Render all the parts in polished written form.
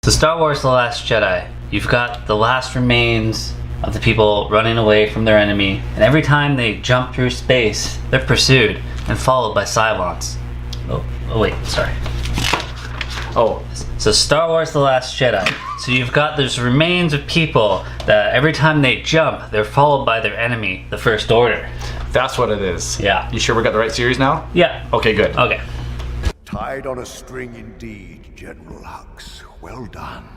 So Star Wars The Last Jedi, you've got the last remains of the people running away from their enemy, and every time they jump through space, they're pursued and followed by Cylons. Oh wait, sorry. So Star Wars The Last Jedi. So you've got those remains of people that every time they jump, they're followed by their enemy, the First Order. That's what it is. Yeah. You sure we got the right series now? Yeah. Okay, good. Okay. Tied on a string indeed, General Hux. Well done.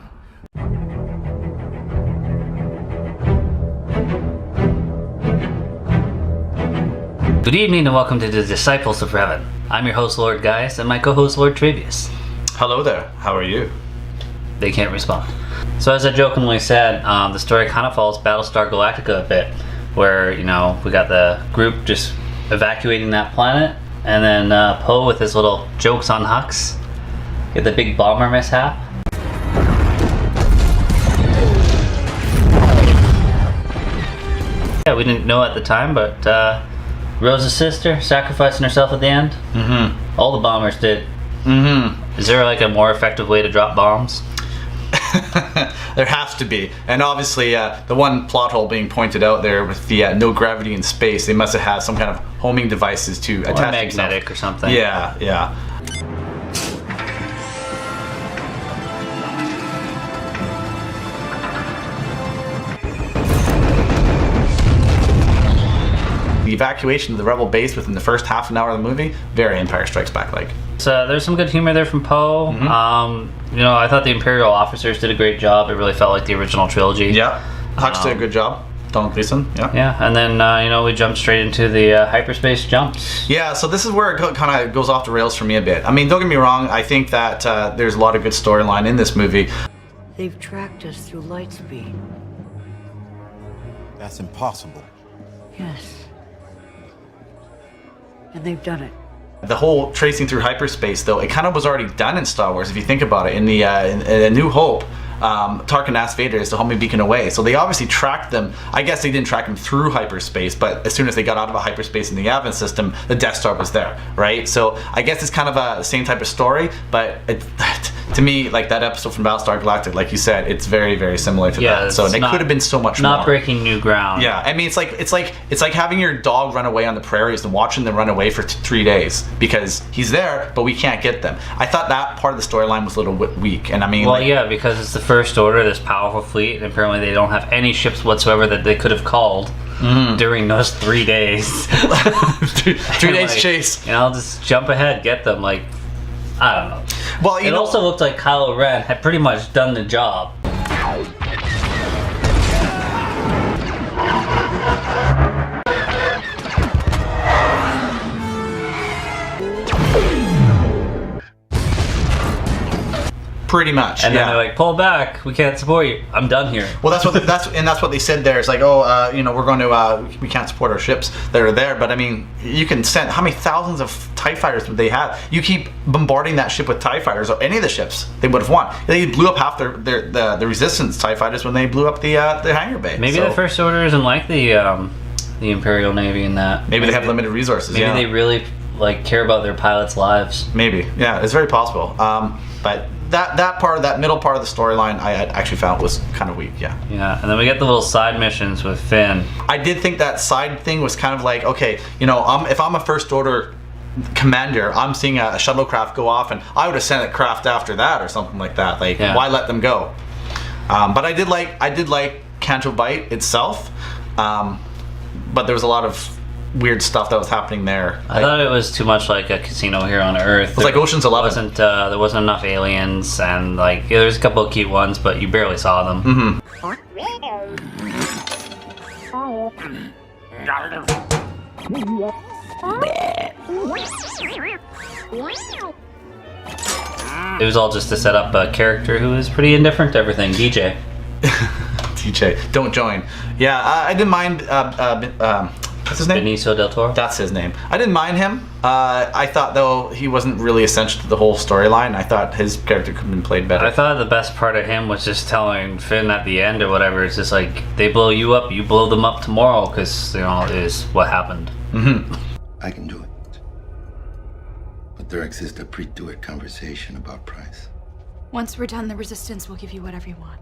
Good evening and welcome to the Disciples of Revan. I'm your host, Lord Gaius, and my co-host, Lord Trevius. Hello there. How are you? They can't respond. So as I jokingly said, the story kind of follows Battlestar Galactica a bit, where, you know, we got the group just evacuating that planet, and then Poe with his little jokes on Hux, get the big bomber mishap. Yeah, we didn't know at the time, but Rose's sister sacrificing herself at the end. Mm-hmm. All the bombers did. Mm-hmm. Is there like a more effective way to drop bombs? There has to be. And obviously the one plot hole being pointed out there with the no gravity in space, they must have had some kind of homing devices to attach magnetic themselves. or something. Yeah, yeah. The evacuation of the rebel base within the first half an hour of the movie, very Empire Strikes Back like. So there's some good humor there from Poe. Mm-hmm. You know, I thought the Imperial officers did a great job. It really felt like the original trilogy. Yeah, Hux did a good job. Domhnall Gleeson, yeah. Yeah, and then you know, we jumped straight into the hyperspace jumps. Yeah, so this is where it kind of goes off the rails for me a bit. I mean, don't get me wrong. I think that there's a lot of good storyline in this movie. They've tracked us through light speed. That's impossible. Yes. And they've done it. The whole tracing through hyperspace, though, it kind of was already done in Star Wars, if you think about it. In the in A New Hope, Tarkin asked Vader, is the homing beacon away? So they obviously tracked them. I guess they didn't track them through hyperspace, but as soon as they got out of a hyperspace in the Yavin system, the Death Star was there, right? So I guess it's kind of the same type of story, but to me, like that episode from Battlestar Galactica, like you said, it's very, very similar to that. So it could have been so much more. Not breaking new ground. Yeah, I mean, it's like having your dog run away on the prairies and watching them run away for 3 days because he's there, but we can't get them. I thought that part of the storyline was a little weak, and I mean, well, yeah, because it's the First Order, this powerful fleet, and apparently they don't have any ships whatsoever that they could have called during those 3 days. 3 days like, chase. You know, just jump ahead, get them. Like, I don't know. Well, it also looked like Kylo Ren had pretty much done the job. Pretty much, and then they're like, "Pull back, we can't support you. I'm done here." Well, that's what they said there. It's like, oh, you know, we're going to, we can't support our ships that are there. But I mean, you can send how many thousands of TIE fighters would they have? You keep bombarding that ship with TIE fighters, or any of the ships, they would have won. They blew up half the Resistance TIE fighters when they blew up the hangar bay. Maybe the First Order isn't like the Imperial Navy in that. Maybe they have limited resources. Maybe they really like care about their pilots' lives. Maybe, yeah, it's very possible. But that middle part of the storyline, I actually found was kind of weak. Yeah. Yeah, and then we get the little side missions with Finn. I did think that side thing was kind of like, okay, you know, if I'm a First Order commander, I'm seeing a shuttlecraft go off, and I would have sent a craft after that or something like that. Like, why let them go? But I did like Canto Bight itself, but there was a lot of weird stuff that was happening there. I thought it was too much like a casino here on Earth. It was like Ocean's 11. There wasn't enough aliens, and like there's a couple of cute ones, but you barely saw them. Mm-hmm. It was all just to set up a character who was pretty indifferent to everything. DJ. DJ, don't join. Yeah, I didn't mind. What's his name? Benicio del Toro. That's his name. I didn't mind him. I thought, though, he wasn't really essential to the whole storyline. I thought his character could have been played better. I thought the best part of him was just telling Finn at the end or whatever. It's just like, they blow you up, you blow them up tomorrow, because, you know, it is what happened. Mm-hmm. I can do it. But there exists a pre-do-it conversation about price. Once we're done, the Resistance will give you whatever you want.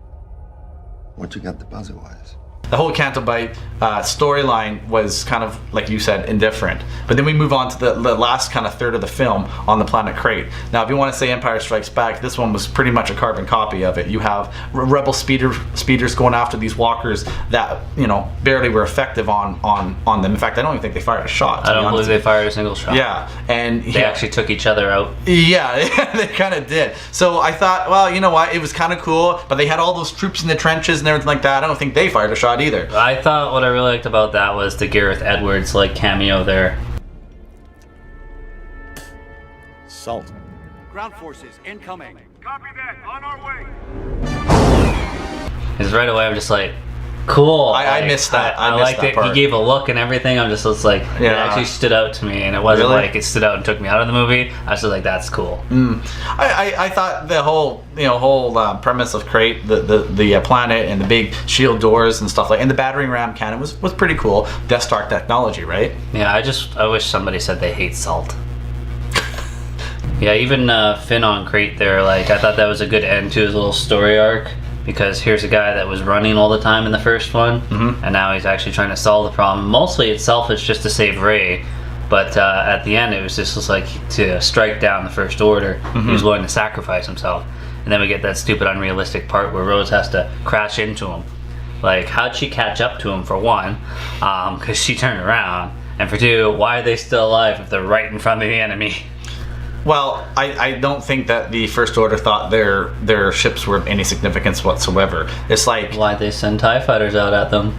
What you got deposit-wise? The whole Canto Bight storyline was kind of, like you said, indifferent. But then we move on to the last kind of third of the film on the planet Crate. Now, if you want to say Empire Strikes Back, this one was pretty much a carbon copy of it. You have rebel speeders going after these walkers that, you know, barely were effective on them. In fact, I don't even think they fired a shot. I don't believe they fired a single shot. Yeah, and they actually took each other out. Yeah, they kind of did. So I thought, well, you know what? It was kind of cool, but they had all those troops in the trenches and everything like that. I don't think they fired a shot either. I thought what I really liked about that was the Gareth Edwards like cameo there. Salt. Ground forces incoming. Copy that. On our way. Because right away I'm just like, cool. I missed that. I liked it. He gave a look and everything. I'm just like, it actually stood out to me, and it wasn't like it stood out and took me out of the movie. I was just like, that's cool. I thought the whole premise of Crate, the planet and the big shield doors and stuff like, and the battering ram cannon was pretty cool. Death Star technology, right? Yeah, I wish somebody said they hate salt. Yeah, even Finn on Crate there, like I thought that was a good end to his little story arc. Because here's a guy that was running all the time in the first one, and now he's actually trying to solve the problem. Mostly it's selfish just to save Rey, but at the end it was just like to strike down the First Order. He was willing to sacrifice himself. And then we get that stupid unrealistic part where Rose has to crash into him. Like, how'd she catch up to him, for one? Because she turned around. And for two, why are they still alive if they're right in front of the enemy? Well, I don't think that the First Order thought their ships were of any significance whatsoever. It's like... Why'd they send TIE fighters out at them?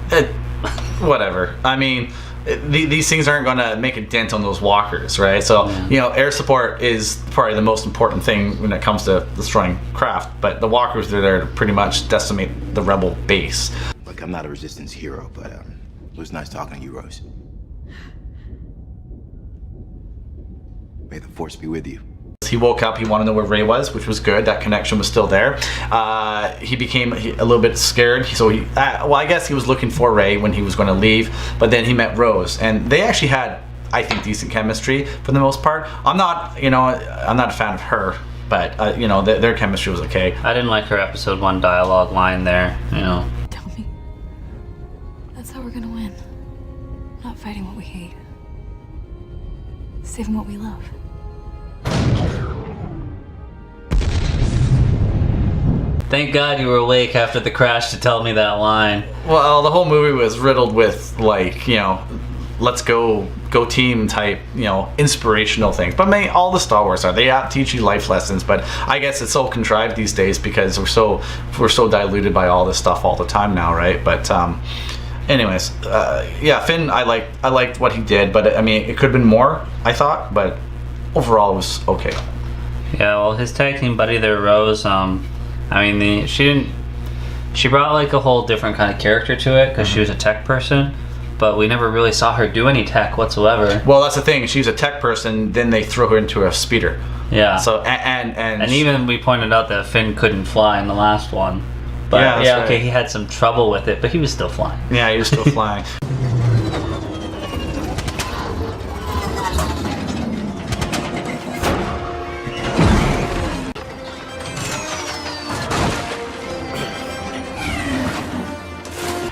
Whatever. I mean, these things aren't going to make a dent on those walkers, right? So, you know, air support is probably the most important thing when it comes to destroying craft. But the walkers are there to pretty much decimate the rebel base. Look, I'm not a Resistance hero, but it was nice talking to you, Rose. May the Force be with you. He woke up, he wanted to know where Rey was, which was good. That connection was still there. He became a little bit scared, so I guess he was looking for Rey when he was going to leave, but then he met Rose, and they actually had, I think, decent chemistry for the most part. I'm not a fan of her, but you know, their chemistry was okay. I didn't like her episode 1 dialogue line there, you know. Tell me. That's how we're gonna win. Not fighting what we hate. Saving what we love. Thank God you were awake after the crash to tell me that line. Well, the whole movie was riddled with, like, you know, let's go team type, you know, inspirational things. But all the Star Wars are. They teach you life lessons, but I guess it's so contrived these days because we're so diluted by all this stuff all the time now, right? But anyways, yeah, Finn, I liked what he did, but I mean, it could have been more, I thought, but overall it was okay. Yeah, well, his tag team buddy there, Rose, I mean, she brought like a whole different kind of character to it because she was a tech person, but we never really saw her do any tech whatsoever. Well, that's the thing. She's a tech person, then they throw her into a speeder. Yeah. So and even we pointed out that Finn couldn't fly in the last one. But yeah, okay, he had some trouble with it, but he was still flying. Yeah, he was still flying.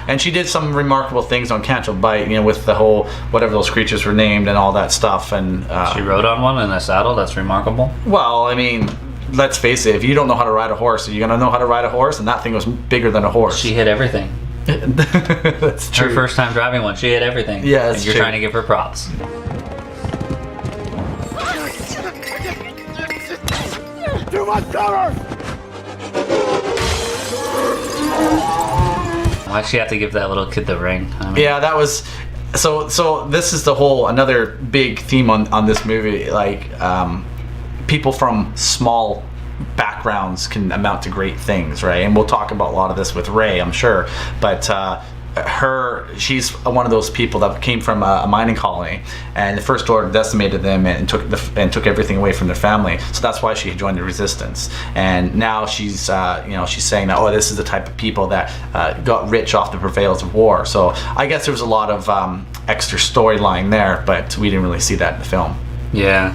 And she did some remarkable things on Canto Bight, you know, with the whole, whatever those creatures were named and all that stuff. And she rode on one in a saddle. That's remarkable. Well, I mean, let's face it. If you don't know how to ride a horse, are you gonna know how to ride a horse? And that thing was bigger than a horse. She hit everything. That's true. Her first time driving one, she hit everything. Yeah, that's and you're true. trying to give her props. Too much cover! Why'd she have to give that little kid the ring? I mean, yeah, that was so this is the whole another big theme on this movie. Like, people from small backgrounds can amount to great things, right? And we'll talk about a lot of this with Rey, I'm sure. But she's one of those people that came from a mining colony, and the First Order decimated them and took everything away from their family. So that's why she joined the Resistance. And now she's she's saying that, oh, this is the type of people that got rich off the prevails of war. So I guess there was a lot of extra storyline there, but we didn't really see that in the film. Yeah.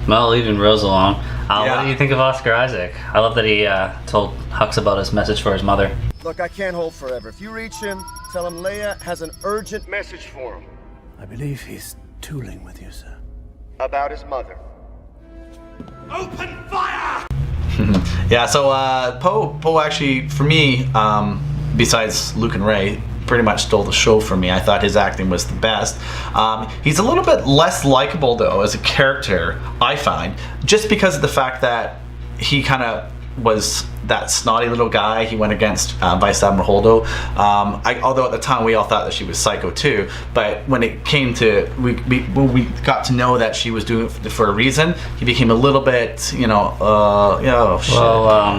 Well, leaving Rose alone, What do you think of Oscar Isaac? I love that he told Hux about his message for his mother. Look, I can't hold forever. If you reach him, tell him Leia has an urgent message for him. I believe he's tooling with you, sir. About his mother. Open fire! Yeah, so Poe actually, for me, besides Luke and Rey, pretty much stole the show for me. I thought his acting was the best. He's a little bit less likable, though, as a character, I find, just because of the fact that he kind of was that snotty little guy. He went against Vice Admiral Holdo. Although at the time we all thought that she was psycho too, but when it came to when we got to know that she was doing it for a reason, he became a little bit, shit. Well,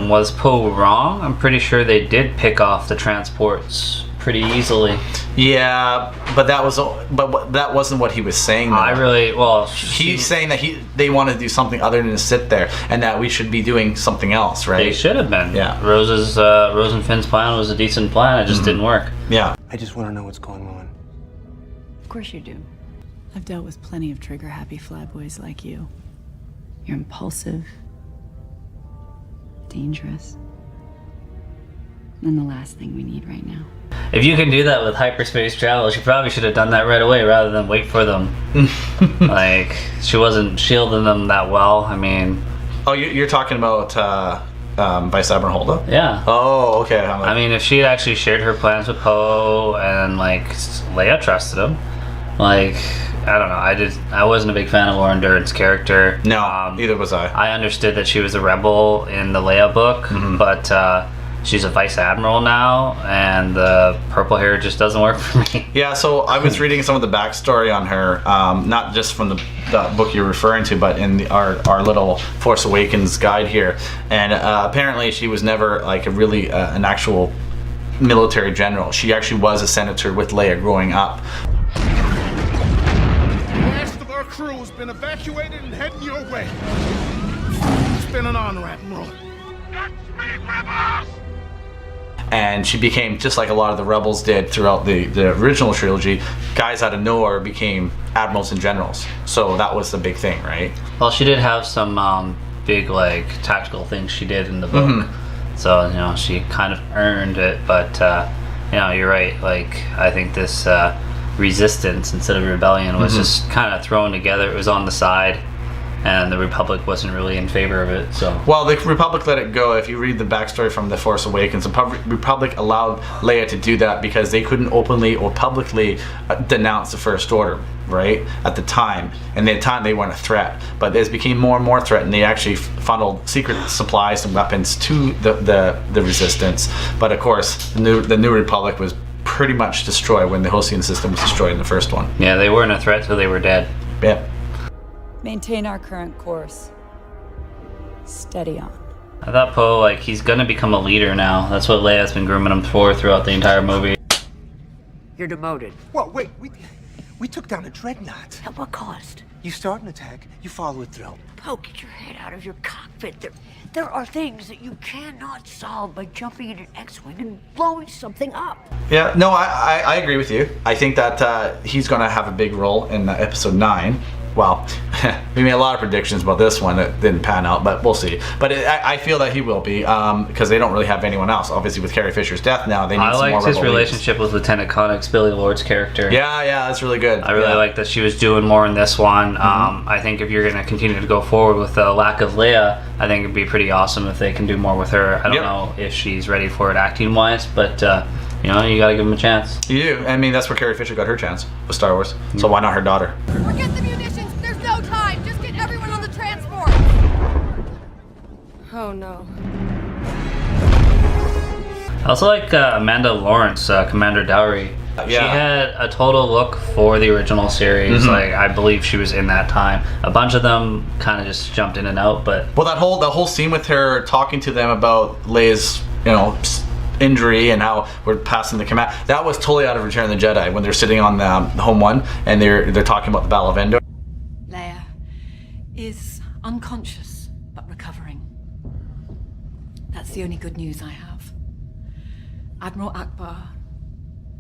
was Poe wrong? I'm pretty sure they did pick off the transports pretty easily. Yeah, but that wasn't what he was saying, though. He's saying that they want to do something other than to sit there, and that we should be doing something else, right? They should have been. Yeah. Rose and Finn's plan was a decent plan. It just didn't work. Yeah. I just want to know what's going on. Of course you do. I've dealt with plenty of trigger-happy flyboys like you. You're impulsive, dangerous, and the last thing we need right now. If you can do that with hyperspace travel, she probably should have done that right away rather than wait for them. Like, she wasn't shielding them that well. I mean... Oh, you're talking about Vice Admiral Holdo? Yeah. Oh, okay. I mean, if she had actually shared her plans with Poe and, like, Leia trusted him, like... I don't know. I wasn't a big fan of Lauren Dern's character. No, neither was I. I understood that she was a rebel in the Leia book, but she's a vice admiral now, and the purple hair just doesn't work for me. Yeah, so I was reading some of the backstory on her, not just from the book you're referring to, but in our little Force Awakens guide here. And apparently she was never like an actual military general. She actually was a senator with Leia growing up. Our crew has been evacuated and heading your way. It's been an honor, Admiral. Godspeed, rebels! And she became, just like a lot of the rebels did throughout the original trilogy, guys out of nowhere became admirals and generals. So that was the big thing, right? Well, she did have some big, like, tactical things she did in the book. So, she kind of earned it. But, you're right. Like, I think this... resistance instead of rebellion was just kind of thrown together. It was on the side, and the Republic wasn't really in favor of it. So, well, the Republic let it go. If you read the backstory from The Force Awakens, the Republic allowed Leia to do that because they couldn't openly or publicly denounce the First Order, right, at the time. And at the time they weren't a threat, but as it became more and more threatened, they actually funneled secret supplies and weapons to the Resistance. But of course, the new Republic was pretty much destroyed when the Hosian system was destroyed in the first one. Yeah, they weren't a threat till they were dead. Yeah. Maintain our current course. Steady on. I thought Poe, he's gonna become a leader now. That's what Leia's been grooming him for throughout the entire movie. You're demoted. Whoa, wait, we took down a dreadnought. At what cost? You start an attack, you follow it through. Poe, get your head out of your cockpit. There are things that you cannot solve by jumping in an X-Wing and blowing something up. Yeah, no, I agree with you. I think that he's going to have a big role in episode 9. Well, we made a lot of predictions about this one that didn't pan out, but we'll see. But I feel that he will be, because they don't really have anyone else. Obviously, with Carrie Fisher's death now, they need some more rebel I liked his leaders. relationship with Lieutenant Connick's Billy Lord's character. Yeah, that's really good. I really like that she was doing more in this one. I think if you're going to continue to go forward with the lack of Leia, I think it'd be pretty awesome if they can do more with her. I don't know if she's ready for it acting-wise, but... you gotta give him a chance. You do. I mean, that's where Carrie Fisher got her chance with Star Wars. So why not her daughter? Forget the munitions. There's no time. Just get everyone on the transport. Oh no. I also like Amanda Lawrence, Commander Dowry. She had a total look for the original series. I believe she was in that time. A bunch of them kind of just jumped in and out, but... Well, that whole scene with her talking to them about Leia's, injury and how we're passing the command, that was totally out of Return of the Jedi when they're sitting on the home one and they're talking about the Battle of Endor. Leia is unconscious but recovering. That's the only good news I have. Admiral Akbar,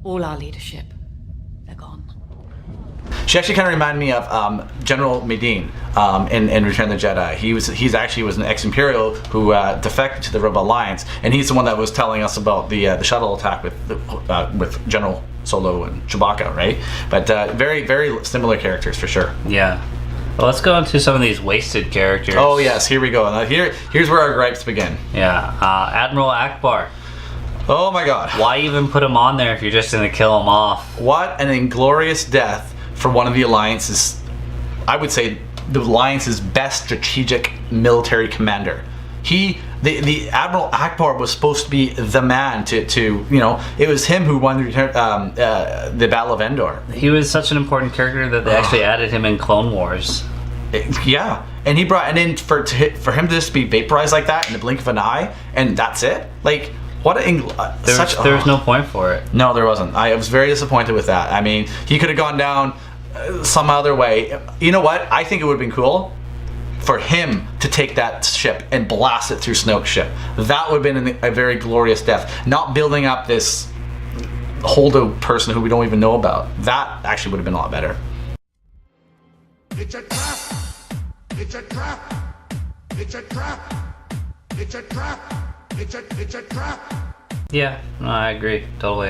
all our leadership, they're gone. She actually kind of reminded me of General Medine in Return of the Jedi. He's actually was an ex-Imperial who defected to the Rebel Alliance, and he's the one that was telling us about the shuttle attack with General Solo and Chewbacca, right? But very, very similar characters for sure. Yeah. Well, let's go into some of these wasted characters. Oh yes, here we go. Now here's where our gripes begin. Yeah. Admiral Akbar. Oh my God. Why even put him on there if you're just going to kill him off? What an inglorious death for one of the Alliance's, I would say, the Alliance's best strategic military commander. The Admiral Akbar was supposed to be the man to it was him who won the Battle of Endor. He was such an important character that they actually added him in Clone Wars. Yeah, and he brought, and then for him to just be vaporized like that in the blink of an eye, and that's it. Like, what there was no point for it. No, there wasn't. I was very disappointed with that. I mean, he could have gone down some other way. You know what? I think it would have been cool for him to take that ship and blast it through Snoke's ship. That would have been a very glorious death. Not building up this Holdo person who we don't even know about. That actually would have been a lot better. It's a trap! It's a trap! It's a trap! It's a trap! It's a trap! Yeah, no, I agree totally.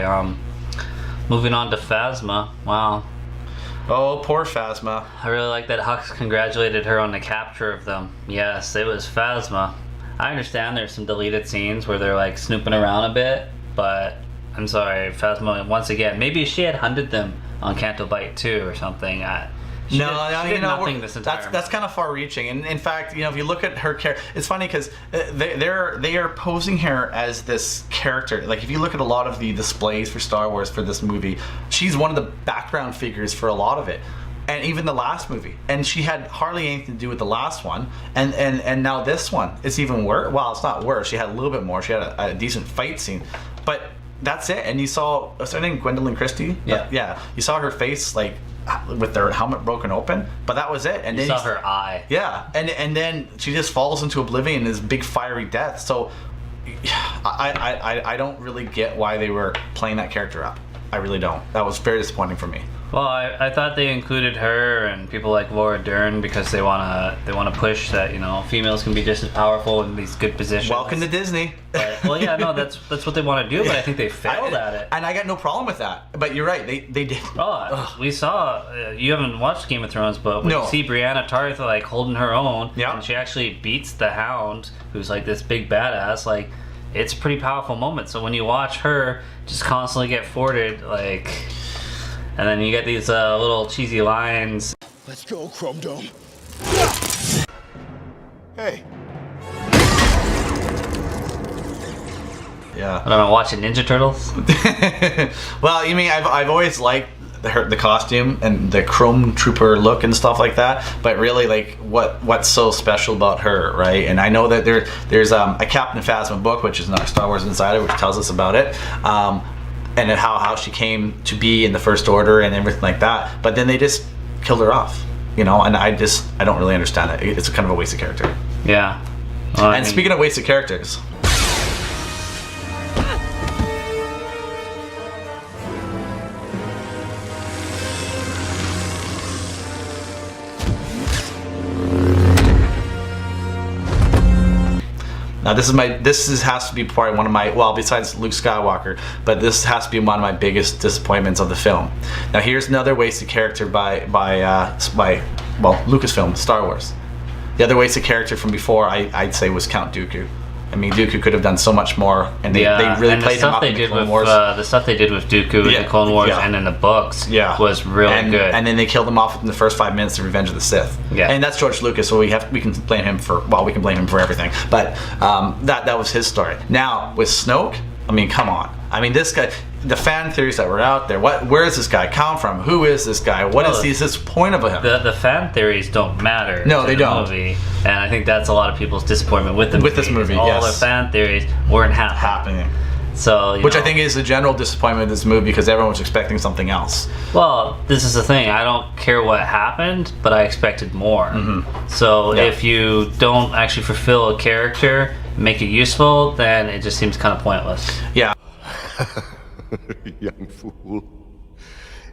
Moving on to Phasma. Wow. Oh, poor Phasma. I really like that Hux congratulated her on the capture of them. Yes, it was Phasma. I understand there's some deleted scenes where they're like snooping around a bit, but I'm sorry, Phasma, once again, maybe she had hunted them on Canto Bight 2 or something. She did nothing this entire that's kind of far-reaching. And in fact, if you look at her character, it's funny because they are posing her as this character. Like, if you look at a lot of the displays for Star Wars for this movie, she's one of the background figures for a lot of it, and even the last movie. And she had hardly anything to do with the last one. And now this one, it's even worse. Well, it's not worse. She had a little bit more. She had a decent fight scene, but that's it. And you saw, what's her name, Gwendoline Christie? Yeah. You saw her face like with their helmet broken open, but that was it. And you then saw her eye. Yeah, and then she just falls into oblivion, this big fiery death. So I don't really get why they were playing that character up. I really don't. That was very disappointing for me. Well, I thought they included her and people like Laura Dern because they wanna push that females can be just as powerful in these good positions. Welcome to Disney. But, well, yeah, no, that's what they want to do, but I think they failed at it. And I got no problem with that. But you're right, they did. Oh, we saw. You haven't watched Game of Thrones, but when you see Brianna Tarth like holding her own, and she actually beats the Hound, who's like this big badass, like. It's a pretty powerful moment. So when you watch her just constantly get thwarted, like, and then you get these little cheesy lines. Let's go, Chrome Dome. Hey. Yeah. I don't know, watching Ninja Turtles? Well, you mean I've always liked the costume and the Chrome Trooper look and stuff like that, but really, like, what's so special about her, right? And I know that there's a Captain Phasma book, which is in our Star Wars Insider, which tells us about it, and how she came to be in the First Order and everything like that. But then they just killed her off, and I don't really understand it. It's kind of a wasted character. Yeah. Well, and speaking of wasted characters. Now this has to be probably one of my, well, besides Luke Skywalker, but this has to be one of my biggest disappointments of the film. Now here's another wasted character by Lucasfilm, Star Wars. The other wasted character from before I'd say was Count Dooku. I mean, Dooku could have done so much more, and they really played him up in the Clone Wars. The stuff they did with Dooku in the Clone Wars and in the books was really good. And then they killed him off within the first 5 minutes of Revenge of the Sith. Yeah. And that's George Lucas, so we can blame him for everything. But that was his story. Now with Snoke, I mean, come on. I mean, this guy. The fan theories that were out there. Where does this guy come from? Who is this guy? What is this point of him? The fan theories don't matter. No, they don't. Movie. And I think that's a lot of people's disappointment with the movie. With this movie, all the fan theories weren't happening. So, which I think is the general disappointment of this movie because everyone was expecting something else. Well, this is the thing. I don't care what happened, but I expected more. Mm-hmm. So if you don't actually fulfill a character, make it useful, then it just seems kind of pointless. Yeah. Young fool.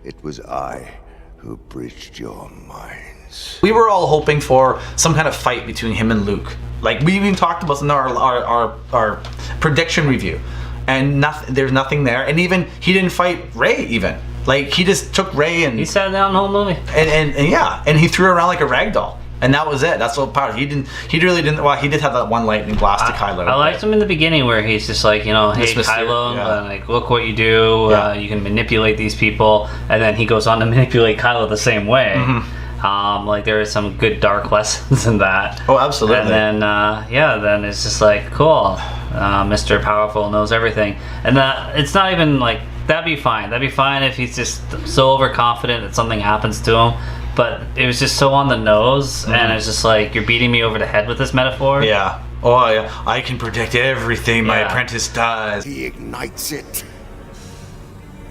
It was I who bridged your minds. We were all hoping for some kind of fight between him and Luke. Like, we even talked about in our prediction review. And there's nothing there. And even, he didn't fight Rey even. Like, he just took Rey and... He sat down the whole movie. And yeah, and he threw her around like a rag doll. And that was it. That's what power. He really didn't. Well, he did have that one lightning blast to Kylo. I liked him in the beginning where he's just like, hey, Kylo, like, look what you do. Yeah. You can manipulate these people, and then he goes on to manipulate Kylo the same way. Mm-hmm. Like, there are some good dark lessons in that. Oh, absolutely. And then, then it's just like, cool. Mr. Powerful knows everything, and it's not even like that'd be fine. That'd be fine if he's just so overconfident that something happens to him. But it was just so on the nose, and it's just like, you're beating me over the head with this metaphor. Yeah. Oh, yeah. I can predict everything my apprentice does. He ignites it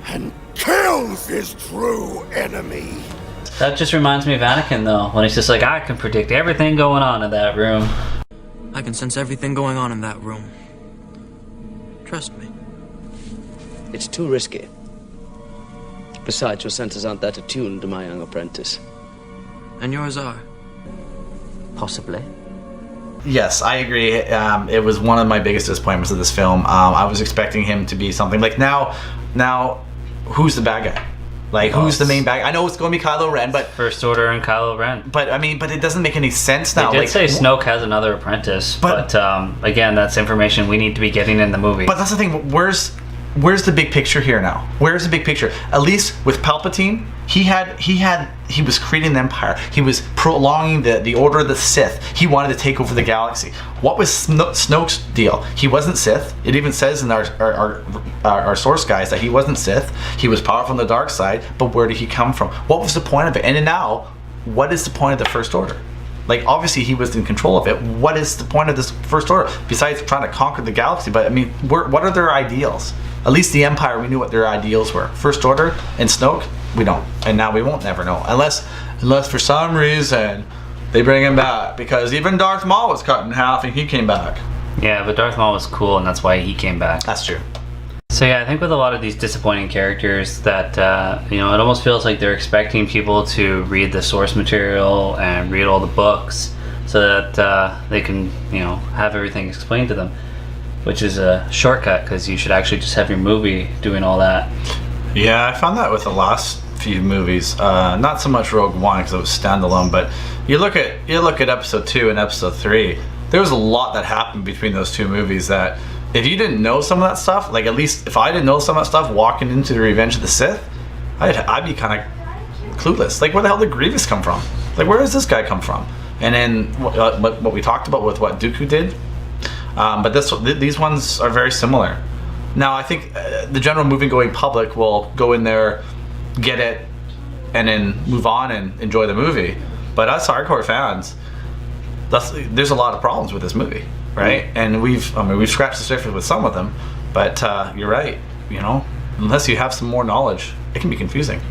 and kills his true enemy. That just reminds me of Anakin, though, when he's just like, I can predict everything going on in that room. I can sense everything going on in that room. Trust me. It's too risky. Besides, your senses aren't that attuned to my young apprentice. And yours are. Possibly. Yes, I agree. It was one of my biggest disappointments of this film. I was expecting him to be something like, now, who's the bad guy? Like, who's the main bad guy? I know it's going to be Kylo Ren, but First Order and Kylo Ren. But it doesn't make any sense now. They did say Snoke has another apprentice, but again, that's information we need to be getting in the movie. But that's the thing. Where's the big picture here now? Where's the big picture? At least with Palpatine, he was creating the Empire. He was prolonging the Order of the Sith. He wanted to take over the galaxy. What was Snoke's deal? He wasn't Sith. It even says in our source guys that he wasn't Sith. He was powerful on the dark side, but where did he come from? What was the point of it? And now, what is the point of the First Order? Like, obviously he was in control of it. What is the point of this First Order besides trying to conquer the galaxy? But I mean, what are their ideals? At least the Empire, we knew what their ideals were. First Order and Snoke, we don't. And now we won't never know. Unless for some reason they bring him back. Because even Darth Maul was cut in half and he came back. Yeah, but Darth Maul was cool, and that's why he came back. That's true. So yeah, I think with a lot of these disappointing characters that, it almost feels like they're expecting people to read the source material and read all the books so that they can, have everything explained to them. Which is a shortcut, because you should actually just have your movie doing all that. Yeah, I found that with the last few movies. Not so much Rogue One because it was standalone, but you look at Episode 2 and Episode 3. There was a lot that happened between those two movies that if you didn't know some of that stuff, like at least if I didn't know some of that stuff walking into the Revenge of the Sith, I'd be kind of clueless. Like, where the hell did Grievous come from? Like, where does this guy come from? And then what we talked about with what Dooku did. But these ones are very similar. Now, I think the general movie-going public will go in there, get it, and then move on and enjoy the movie. But us hardcore fans, there's a lot of problems with this movie, right? And we've scratched the surface with some of them. But you're right. Unless you have some more knowledge, it can be confusing.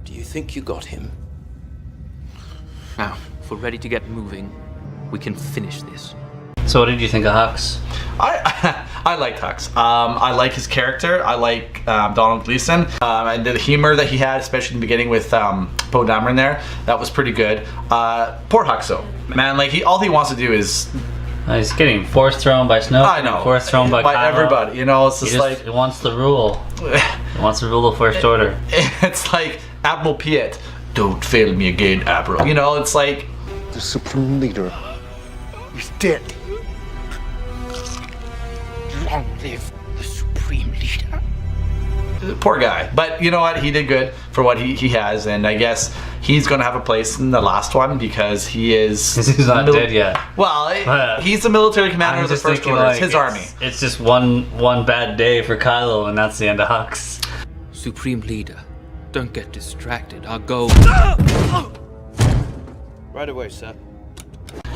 Do you think you got him? Now, if we're ready to get moving, we can finish this. So what did you think of Hux? I liked Hux. I like his character. I like Domhnall Gleeson. And the humor that he had, especially in the beginning with Poe Dameron there, that was pretty good. Poor Hux though. Man, like all he wants to do is... he's getting force thrown by Snoke. I know. Force thrown by Kylo. Everybody. It's just like... He wants the rule. He wants to rule the First Order. It's like Admiral Piet. Don't fail me again, Admiral. It's like... The Supreme Leader is dead. Long live the Supreme Leader. Poor guy. But you know what? He did good for what he has, and I guess he's going to have a place in the last one because he is... He's not dead yet. Well, he's the military commander of the First Order. It's his army. It's just one bad day for Kylo, and that's the end of Hux. Supreme Leader, don't get distracted. Our goal... Right away, sir.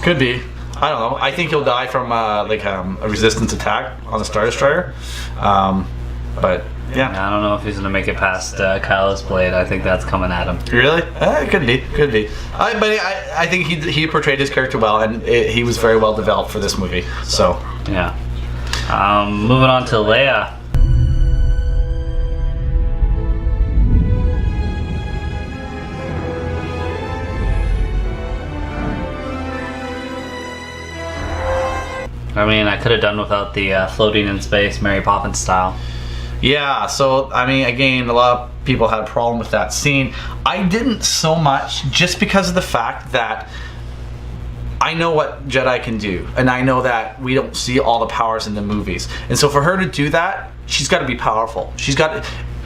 Could be. I don't know. I think he'll die from a resistance attack on the Star Destroyer. But yeah, I don't know if he's gonna make it past Kylo's blade. I think that's coming at him. Really? Could be. But I think he portrayed his character well, and he was very well developed for this movie. So yeah. Moving on to Leia. I mean, I could have done without the floating in space, Mary Poppins style. Yeah, so, I mean, again, a lot of people had a problem with that scene. I didn't so much, just because of the fact that I know what Jedi can do, and I know that we don't see all the powers in the movies. And so for her to do that, she's got to be powerful.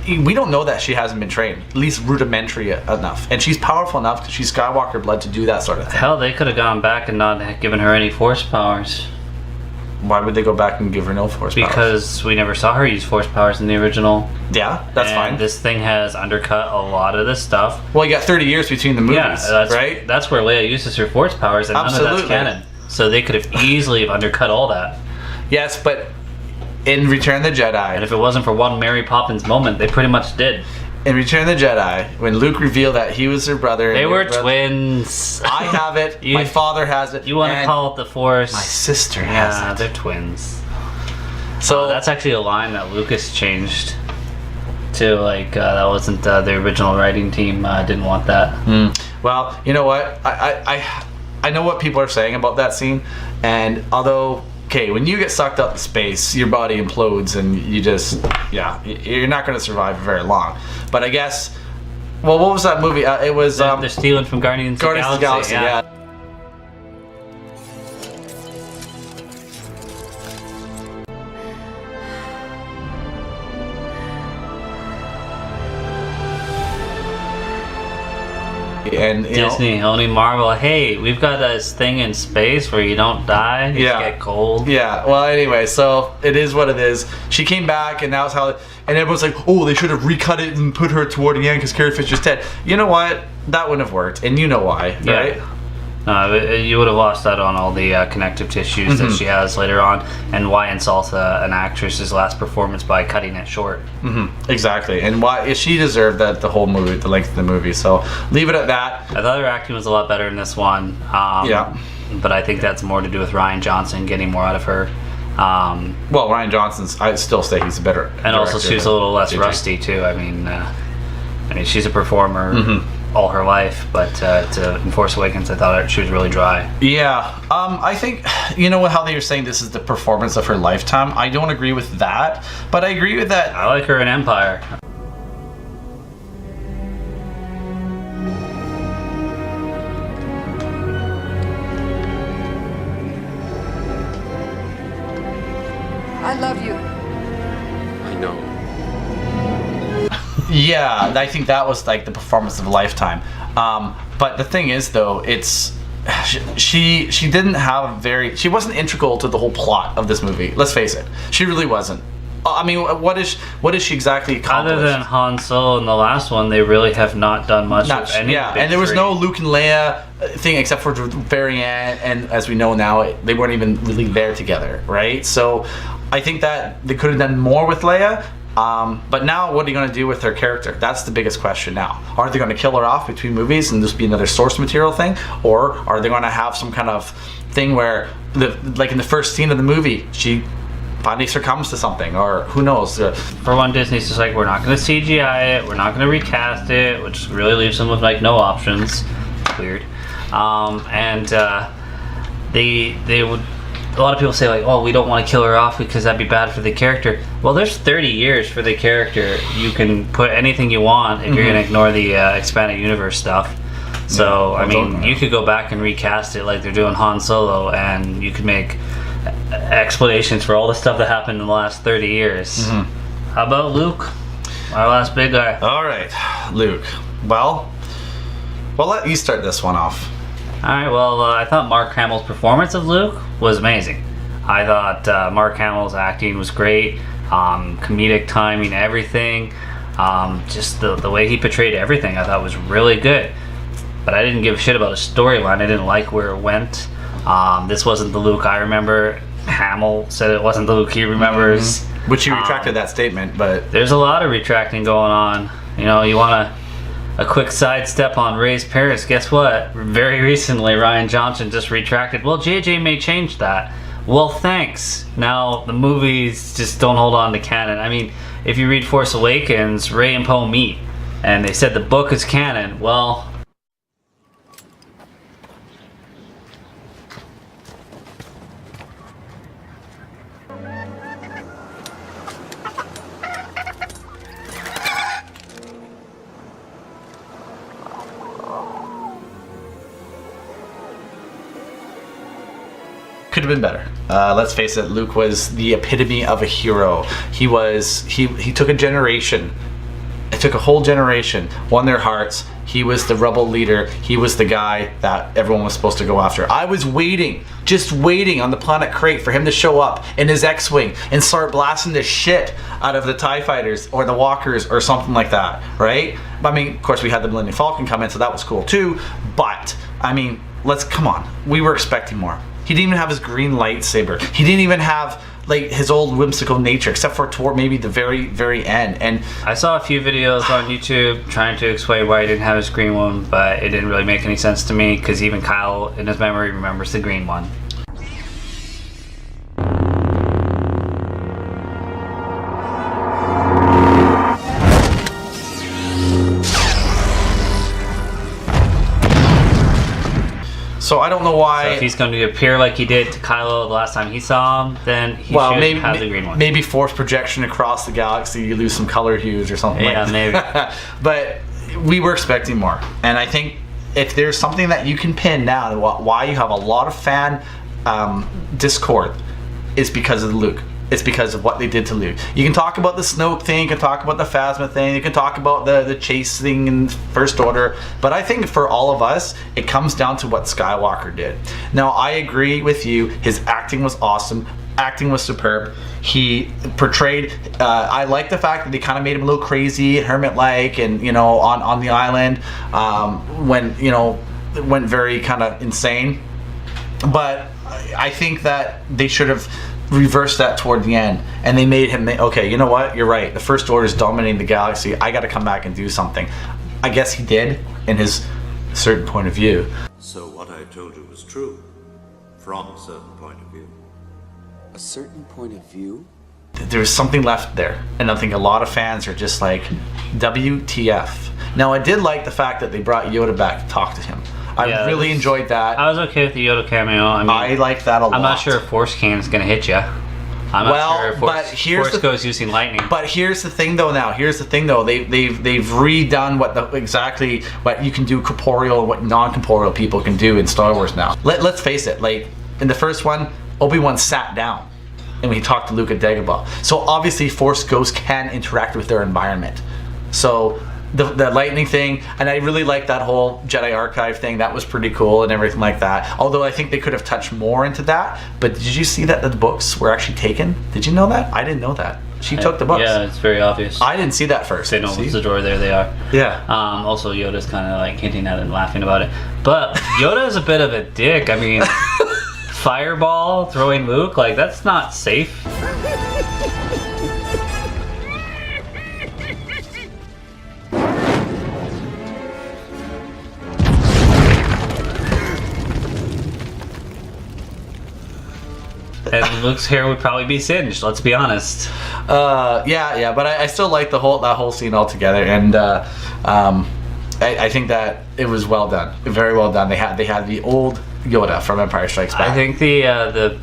We don't know that she hasn't been trained, at least rudimentary enough. And she's powerful enough because she's Skywalker blood to do that sort of thing. Hell, they could have gone back and not given her any Force powers. Why would they go back and give her no Force powers? Because we never saw her use Force powers in the original. Yeah, that's fine. This thing has undercut a lot of this stuff. Well, you got 30 years between the movies, right? That's where Leia uses her Force powers, and Absolutely. none of that's canon. So they could have easily have undercut all that. Yes, but in Return of the Jedi... And if it wasn't for one Mary Poppins moment, they pretty much did. In Return of the Jedi, when Luke revealed that he was her brother... They were twins. I have it. My father has it. You want to call it the Force. My sister has it. Yeah, they're twins. So that's actually a line that Lucas changed to, like, that wasn't the original writing team didn't want that. Well, you know what? I know what people are saying about that scene, and although... Okay, when you get sucked up to space, your body implodes and you just, you're not going to survive very long. But I guess, well, what was that movie? It was... They're stealing from Guardians of the Galaxy. Yeah. And Disney, only Marvel. Hey, we've got this thing in space where you don't die, you just get cold. Yeah. Well, anyway, so it is what it is. She came back, and that was how. And everyone's like, "Oh, they should have recut it and put her toward the end because Carrie Fisher's dead." You know what? That wouldn't have worked, and you know why, right? No, you would have lost out on all the connective tissues that she has later on, and why insult an actress's last performance by cutting it short. Exactly, and why she deserved that the whole movie, the length of the movie. So leave it at that. I thought her acting was a lot better in this one. But I think that's more to do with Rian Johnson getting more out of her. Well, Rian Johnson's, I still say he's a better. And also, she's a little less rusty too. I mean, she's a performer. All her life, but in Force Awakens I thought she was really dry. Yeah, I think, you know how they were saying this is the performance of her lifetime? I don't agree with that, but I agree with that. I like her in Empire. I love you. I know. Yeah, I think that was like the performance of a lifetime. But the thing is, though, it's she didn't have she wasn't integral to the whole plot of this movie. Let's face it, she really wasn't. I mean, what is she exactly accomplished? Other than Han Solo in the last one, they really have not done much of any. Yeah, and there was no Luke and Leia thing except for the very end, and as we know now, they weren't even really there together, right? So I think that they could have done more with Leia. But now, what are you going to do with her character? That's the biggest question now. Are they going to kill her off between movies and this be another source material thing? Or are they going to have some kind of thing where, like in the first scene of the movie, she finally succumbs to something? Or who knows? For one, Disney's just like, we're not going to CGI it, we're not going to recast it, which really leaves them with like no options. Weird. They would... A lot of people say like, oh, we don't want to kill her off because that'd be bad for the character. Well, there's 30 years for the character. You can put anything you want if you're going to ignore the expanded universe stuff. So, I mean, you could go back and recast it like they're doing Han Solo, and you could make explanations for all the stuff that happened in the last 30 years. How about Luke? Our last big guy. All right, Luke. Well, let you start this one off. Alright, well, I thought Mark Hamill's performance of Luke was amazing. I thought Mark Hamill's acting was great, comedic timing, everything. Just the way he portrayed everything I thought was really good. But I didn't give a shit about his storyline. I didn't like where it went. This wasn't the Luke I remember. Hamill said it wasn't the Luke he remembers. Which he retracted that statement, but... There's a lot of retracting going on. You know, you want a quick sidestep on Rey's parents. Guess what? Very recently, Rian Johnson just retracted. Well, JJ may change that. Well, thanks. Now, the movies just don't hold on to canon. I mean, if you read Force Awakens, Rey and Poe meet, and they said the book is canon. Well... have been better. Let's face it, Luke was the epitome of a hero. He took a generation. It took a whole generation, won their hearts. He was the rebel leader. He was the guy that everyone was supposed to go after. I was waiting, just waiting on the planet Crate for him to show up in his X-Wing and start blasting the shit out of the TIE fighters or the walkers or something like that, right? I mean, of course we had the Millennium Falcon come in, so that was cool too, but I mean, come on. We were expecting more. He didn't even have his green lightsaber. He didn't even have like his old whimsical nature, except for toward maybe the very end. And I saw a few videos on YouTube trying to explain why he didn't have his green one, but it didn't really make any sense to me because even Kyle in his memory remembers the green one. so I don't know why. So if he's going to appear like he did to Kylo the last time he saw him, then he should have the green one. Maybe force projection across the galaxy, you lose some color hues or something like that. Yeah, maybe. But we were expecting more. And I think if there's something that you can pin now, why you have a lot of fan discord, is because of Luke. It's because of what they did to Luke. You can talk about the Snoke thing, you can talk about the Phasma thing, you can talk about the chase thing in First Order, but I think for all of us, it comes down to what Skywalker did. Now, I agree with you, his acting was awesome, acting was superb. He portrayed, I like the fact that they kind of made him a little crazy, hermit-like, and, you know, on the island, when, you know, it went very kind of insane. But I think that they should have reversed that toward the end, and they made him, okay, you know what, you're right, the First Order is dominating the galaxy, I gotta come back and do something. I guess he did, in his certain point of view. So what I told you was true, from a certain point of view. A certain point of view? There's something left there, and I think a lot of fans are just like, WTF. Now, I did like the fact that they brought Yoda back to talk to him. I really enjoyed that. I was okay with the Yoda cameo. I mean, I like that a lot. I'm not sure if Force Cane is going to hit you. I'm not sure if Force goes using lightning. But here's the thing, though. Now, here's the thing, though. They've redone exactly what you can do corporeal, what non-corporeal people can do in Star Wars now. Let's face it. Like in the first one, Obi-Wan sat down, and he talked to Luke at Dagobah. So obviously, Force ghosts can interact with their environment. So the lightning thing, and I really like that whole Jedi Archive thing. That was pretty cool and everything like that. Although I think they could have touched more into that. But did you see that the books were actually taken? Did you know that? I didn't know that. She took the books. Yeah, it's very obvious. I didn't see that first. They know it's the door. There they are. Yeah. Also, Yoda's kind of like hinting at it and laughing about it. But Yoda is a bit of a dick. I mean, fireball throwing Luke, like that's not safe. And Luke's hair would probably be singed, let's be honest. Yeah, but I still like that whole scene altogether, and I think that it was well done, very well done. They had the old Yoda from Empire Strikes Back. I think the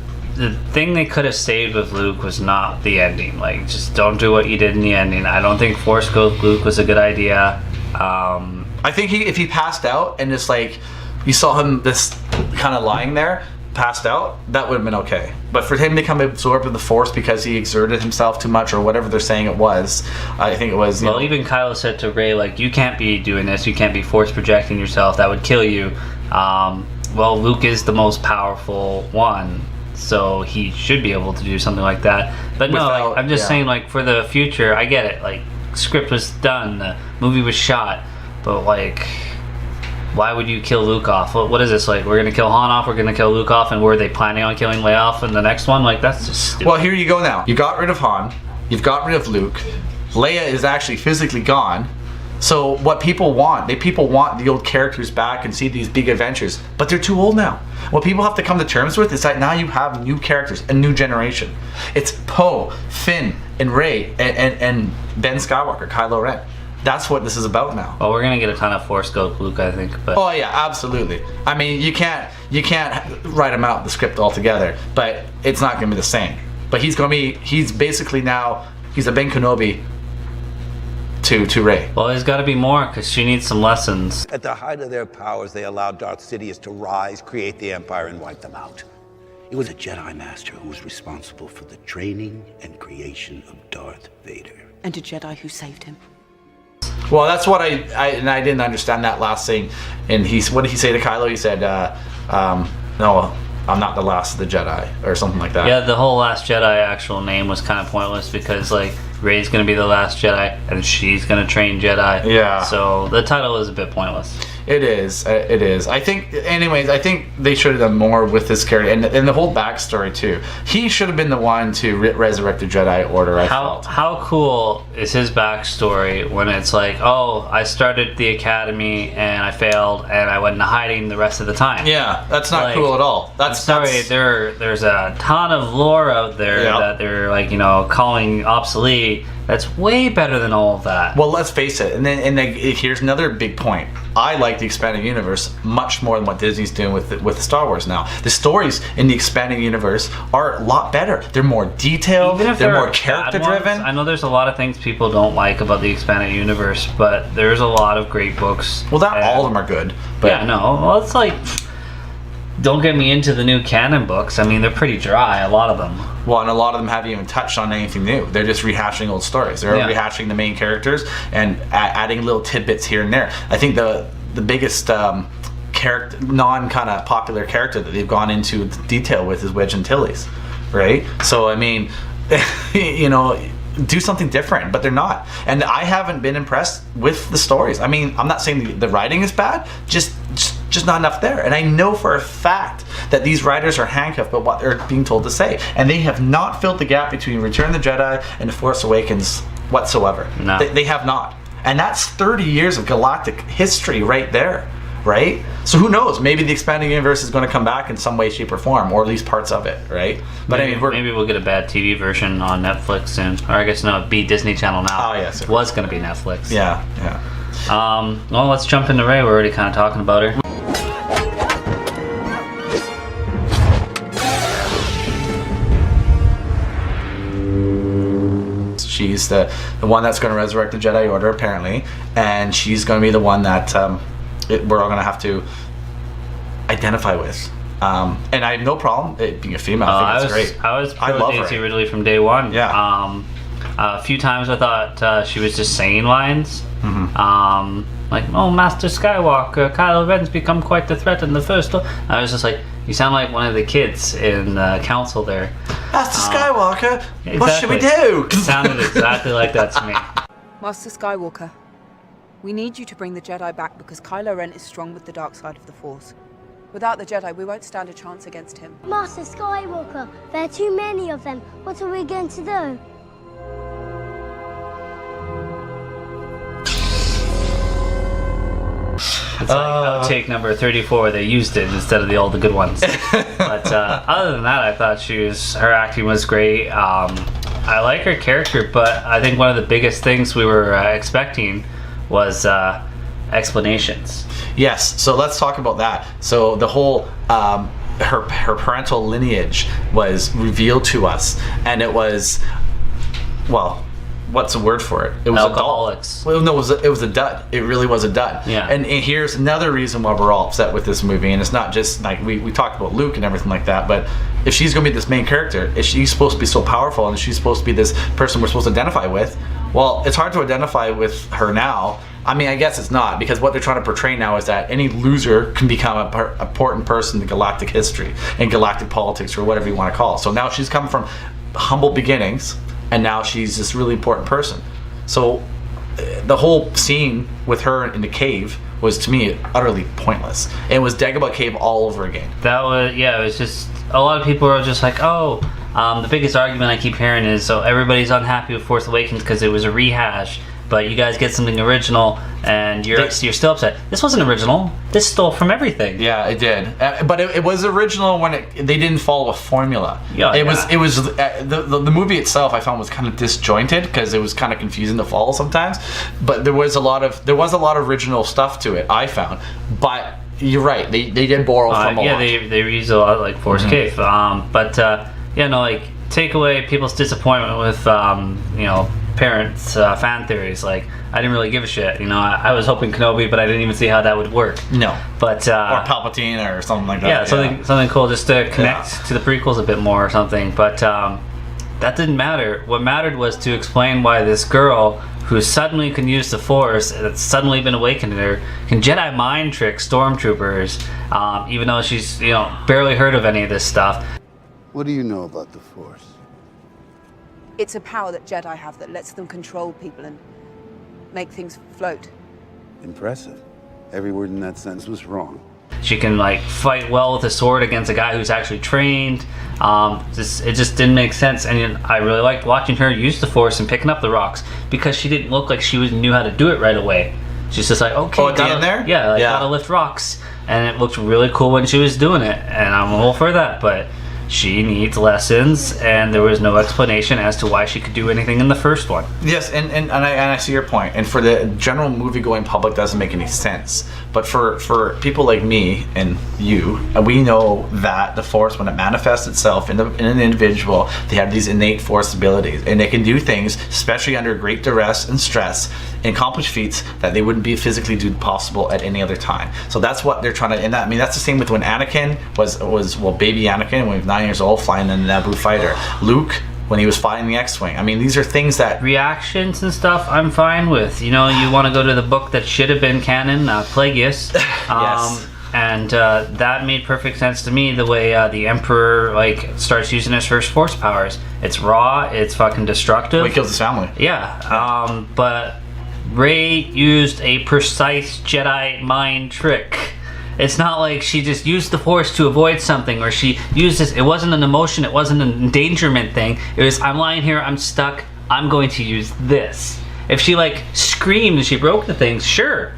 thing they could have saved with Luke was not the ending. Like, just don't do what you did in the ending. I don't think Force Ghost Luke was a good idea. I think if he passed out and just like you saw him this kind of lying there, passed out, that would have been okay. But for him to become absorbed with the Force because he exerted himself too much or whatever they're saying it was, I think it was. Well, even Kylo said to Rey, like, you can't be doing this. You can't be Force projecting yourself. That would kill you. Well, Luke is the most powerful one, so he should be able to do something like that. But no, like, I'm just saying, like, for the future, I get it. Like, script was done, the movie was shot, but like, why would you kill Luke off? What is this, like, we're gonna kill Han off, we're gonna kill Luke off, and were they planning on killing Leia off in the next one? Like, that's just stupid. Well, here you go now. You got rid of Han, you've got rid of Luke, Leia is actually physically gone. So what people want, people want the old characters back and see these big adventures, but they're too old now. What people have to come to terms with is that now you have new characters, a new generation. It's Poe, Finn, and Rey, and Ben Skywalker, Kylo Ren. That's what this is about now. Well, we're gonna get a ton of Force Ghost Luke, I think. But oh yeah, absolutely. I mean, you can't write him out the script altogether, but it's not gonna be the same. But he's basically now, he's a Ben Kenobi to Rey. Well, there's got to be more, because she needs some lessons. At the height of their powers, they allowed Darth Sidious to rise, create the Empire, and wipe them out. It was a Jedi Master who was responsible for the training and creation of Darth Vader. And a Jedi who saved him. Well, that's what I didn't understand that last thing. And what did he say to Kylo? He said, no, I'm not the last of the Jedi, or something like that. Yeah, the whole Last Jedi actual name was kind of pointless because, like, Rey's going to be the last Jedi, and she's going to train Jedi. Yeah. So the title is a bit pointless. It is. It is. I think, anyways, I think they should have done more with this character. And the whole backstory, too. He should have been the one to resurrect the Jedi Order, I felt. How cool is his backstory when it's like, oh, I started the Academy, and I failed, and I went into hiding the rest of the time. Yeah, that's not cool at all. There's a ton of lore out there that they're, like, you know, calling obsolete. That's way better than all of that. Well, let's face it. And here's another big point. I like the expanded universe much more than what Disney's doing with Star Wars now. The stories in the expanded universe are a lot better. They're more detailed. They're more character driven. I know there's a lot of things people don't like about the expanded universe, but there's a lot of great books. Well, not all of them are good. But yeah, no. Well, it's like, don't get me into the new canon books. I mean, they're pretty dry, a lot of them. Well, and a lot of them haven't even touched on anything new. They're just rehashing old stories. They're rehashing the main characters and adding little tidbits here and there. I think the biggest character, kind of popular character that they've gone into detail with is Wedge Antilles, right? So, I mean, you know, do something different, but they're not. And I haven't been impressed with the stories. I mean, I'm not saying the writing is bad, just not enough there. And I know for a fact that these writers are handcuffed by what they're being told to say, and they have not filled the gap between Return of the Jedi and The Force Awakens whatsoever. No. They have not. And that's 30 years of galactic history right there, right? So who knows? Maybe the expanding universe is going to come back in some way, shape, or form, or at least parts of it, right? But maybe we'll get a bad TV version on Netflix soon, or I guess no, it'd be Disney Channel now. Oh yes, it was going to be Netflix. Yeah. Well, let's jump into Rey. We're already kind of talking about her. She's the one that's going to resurrect the Jedi Order, apparently, and she's going to be the one that we're all going to have to identify with. And I have no problem it being a female. I think it's great. I was pro Daisy Ridley from day one. Yeah. A few times I thought she was just saying lines. Like, oh, Master Skywalker, Kylo Ren's become quite the threat in the first. I was just like, you sound like one of the kids in the council there. Master Skywalker, exactly. What should we do? It sounded exactly like that to me. Master Skywalker, we need you to bring the Jedi back because Kylo Ren is strong with the dark side of the Force. Without the Jedi, we won't stand a chance against him. Master Skywalker, there are too many of them. What are we going to do? It's like outtake number 34. They used it instead of all the good ones. But other than that, I thought her acting was great. I like her character, but I think one of the biggest things we were expecting was explanations. Yes, so let's talk about that. So the whole her parental lineage was revealed to us, and it was, well, what's the word for it? It was alcoholics. Well, no, it was a dud. It really was a dud. Yeah. And here's another reason why we're all upset with this movie, and it's not just like we talked about Luke and everything like that, but if she's going to be this main character, if she's supposed to be so powerful and she's supposed to be this person we're supposed to identify with, well, it's hard to identify with her now. I mean, I guess it's not, because what they're trying to portray now is that any loser can become an important person in galactic history and galactic politics, or whatever you want to call it. So now she's come from humble beginnings, and now she's this really important person. So the whole scene with her in the cave was, to me, utterly pointless. It was Dagobah Cave all over again. That was, yeah, it was just, a lot of people are just like, oh, the biggest argument I keep hearing is, so everybody's unhappy with Force Awakens because it was a rehash, but you guys get something original and you're still upset. This wasn't original. This stole from everything. Yeah, it did. But it was original when they didn't follow a formula. Yeah, it was the movie itself, I found, was kind of disjointed because it was kind of confusing to follow sometimes. But there was a lot of original stuff to it, I found. But you're right, they did borrow from a lot. Yeah, they reused a lot, like Force Cave. But yeah, no, like, take away people's disappointment with parents' fan theories. Like, I didn't really give a shit. You know, I was hoping Kenobi, but I didn't even see how that would work. No. But or Palpatine or something like that. Yeah, something cool just to connect to the prequels a bit more or something. But that didn't matter. What mattered was to explain why this girl, who suddenly can use the Force, that's suddenly been awakened in her, can Jedi mind trick stormtroopers, even though she's, you know, barely heard of any of this stuff. What do you know about the Force? It's a power that Jedi have that lets them control people and make things float. Impressive. Every word in that sentence was wrong. She can like fight well with a sword against a guy who's actually trained. It just didn't make sense, and I really liked watching her use the Force and picking up the rocks because she didn't look like she knew how to do it right away. She's just like, okay, at the end there? Yeah, gotta lift rocks, and it looked really cool when she was doing it, and I'm all for that. But she needs lessons, and there was no explanation as to why she could do anything in the first one. Yes, and I see your point. And for the general movie-going public, doesn't make any sense. But for people like me and you, we know that the Force, when it manifests itself in an individual, they have these innate Force abilities, and they can do things, especially under great duress and stress, and accomplish feats that they wouldn't be physically do possible at any other time. So that's what they're trying to. And that, I mean, that's the same with when Anakin was baby Anakin when he was 9 years old flying the Naboo fighter. Luke, when he was fighting the X-Wing. I mean, these are things that... Reactions and stuff, I'm fine with. You know, you want to go to the book that should have been canon, Plagueis. Yes. And that made perfect sense to me, the way the Emperor, like, starts using his first Force powers. It's raw, it's fucking destructive. Well, he kills his family. Yeah, but Rey used a precise Jedi mind trick. It's not like she just used the Force to avoid something, or she used this. It wasn't an emotion, it wasn't an endangerment thing. It was, I'm lying here, I'm stuck, I'm going to use this. If she like screamed and she broke the things, sure.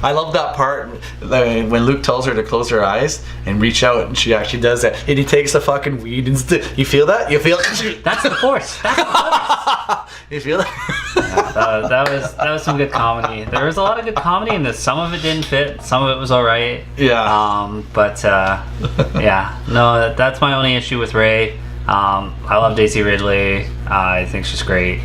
I love that part when Luke tells her to close her eyes and reach out, and she actually does that. And he takes the fucking weed and you feel that? You feel That's the Force. That's the Force. You feel that? Yeah, that was some good comedy. There was a lot of good comedy in this. Some of it didn't fit. Some of it was all right. Yeah. Yeah. No, that's my only issue with Rey. I love Daisy Ridley. I think she's great,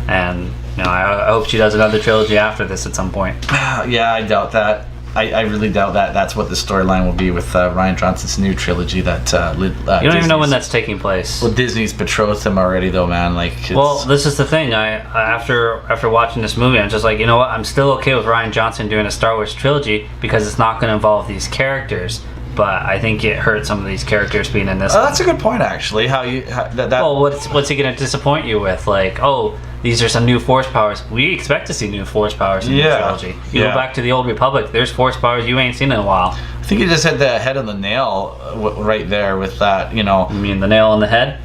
and you know, I hope she does another trilogy after this at some point. Yeah, I doubt that. I really doubt that that's what the storyline will be with Rian Johnson's new trilogy. That you don't even know when that's taking place. Well, Disney's betrothed him already, though, man. Like, well, this is the thing. After watching this movie, I'm just like, you know what? I'm still okay with Rian Johnson doing a Star Wars trilogy because it's not going to involve these characters. But I think it hurt some of these characters being in this. Oh, that's a good point, actually. Well, what's he going to disappoint you with? Like, oh, these are some new Force powers. We expect to see new Force powers in the trilogy. You go back to the Old Republic, there's Force powers you ain't seen in a while. I think you just hit the head on the nail right there with that, you know. You mean the nail on the head?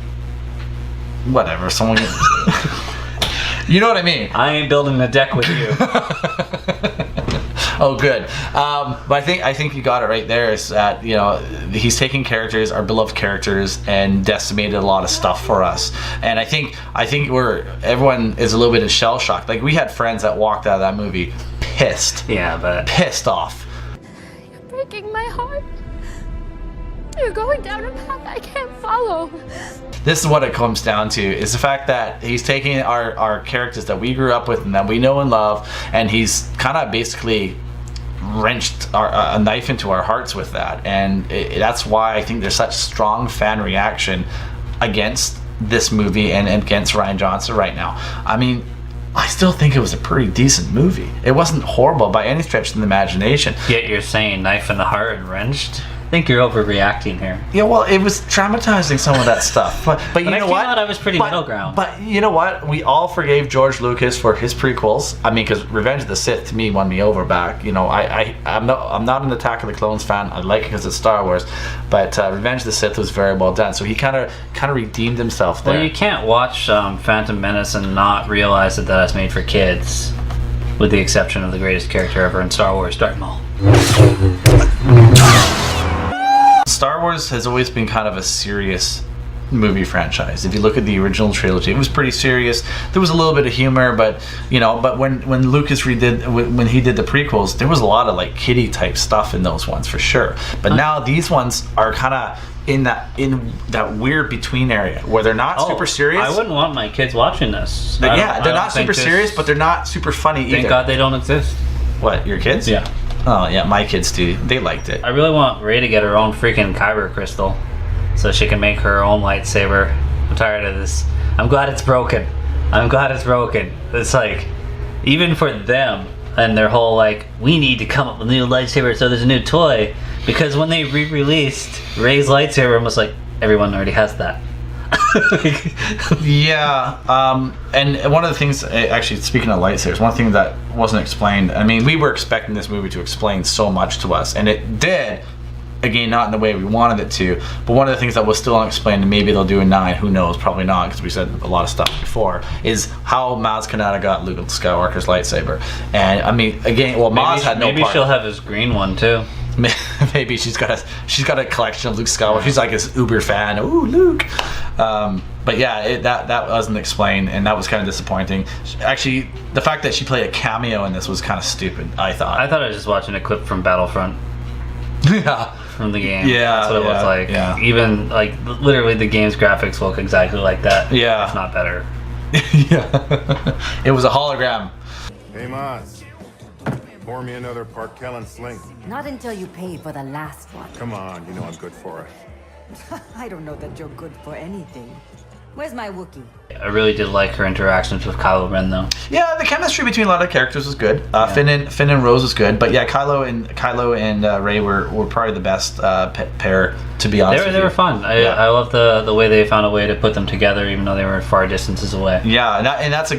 Whatever, someone... You know what I mean? I ain't building the deck with you. Oh, good. But I think you got it right there. Is that, you know, he's taking characters, our beloved characters, and decimated a lot of stuff for us. And I think everyone is a little bit of shell shocked. Like, we had friends that walked out of that movie pissed. Yeah, but pissed off. You're breaking my heart. You're going down a path I can't follow. This is what it comes down to, is the fact that he's taking our characters that we grew up with and that we know and love, and he's kind of basically wrenched a knife into our hearts with that. And that's why I think there's such strong fan reaction against this movie and against Rian Johnson right now. I mean, I still think it was a pretty decent movie. It wasn't horrible by any stretch of the imagination. Yet you're saying knife in the heart and wrenched? I think you're overreacting here. Yeah, well, it was traumatizing, some of that stuff. But you know what? I was pretty middle ground. But you know what? We all forgave George Lucas for his prequels. I mean, because Revenge of the Sith to me won me over back. You know, I'm not an Attack of the Clones fan. I like it because it's Star Wars, but Revenge of the Sith was very well done. So he kind of redeemed himself there. Well, you can't watch Phantom Menace and not realize that that's made for kids, with the exception of the greatest character ever in Star Wars, Darth Maul. Star Wars has always been kind of a serious movie franchise. If you look at the original trilogy, it was pretty serious. There was a little bit of humor, but when Lucas when he did the prequels, there was a lot of like kiddie type stuff in those ones for sure. But now these ones are kind of in that weird between area where they're not super serious. I wouldn't want my kids watching this. They're not super serious, but they're not super funny either. Thank God they don't exist. What, your kids? Yeah. Oh yeah, my kids do. They liked it. I really want Rey to get her own freaking kyber crystal so she can make her own lightsaber. I'm tired of this. I'm glad it's broken. It's like, even for them and their whole like, we need to come up with a new lightsaber so there's a new toy. Because when they re-released Rey's lightsaber, I'm just like, everyone already has that. Yeah, and one of the things, actually, speaking of lightsabers, one thing that wasn't explained, I mean, we were expecting this movie to explain so much to us, and it did. Again, not in the way we wanted it to, but one of the things that was still unexplained, and maybe they'll do in 9, who knows, probably not, because we said a lot of stuff before, is how Maz Kanata got Luke Skywalker's lightsaber. And I mean, again, well, Maz had no part. Maybe she'll have his green one too. Maybe she's got a collection of Luke Skywalker. She's like this uber fan. Ooh, Luke. But yeah, that wasn't explained, and that was kind of disappointing. Actually, the fact that she played a cameo in this was kind of stupid. I thought I was just watching a clip from Battlefront. Yeah. From the game. Yeah, that's what it was like. Yeah. Even like literally the game's graphics look exactly like that. Yeah. If not better. Yeah. It was a hologram. Hey, Maz. Pour me another Park Kellen Sling. Not until you pay for the last one. Come on, you know I'm good for it. I don't know that you're good for anything. Where's my Wookiee? I really did like her interactions with Kylo Ren, though. Yeah, the chemistry between a lot of characters was good. Finn and Rose was good, but yeah, Kylo and Rey were probably the best pair, to be honest. They were fun. I love the way they found a way to put them together, even though they were far distances away. Yeah, and that's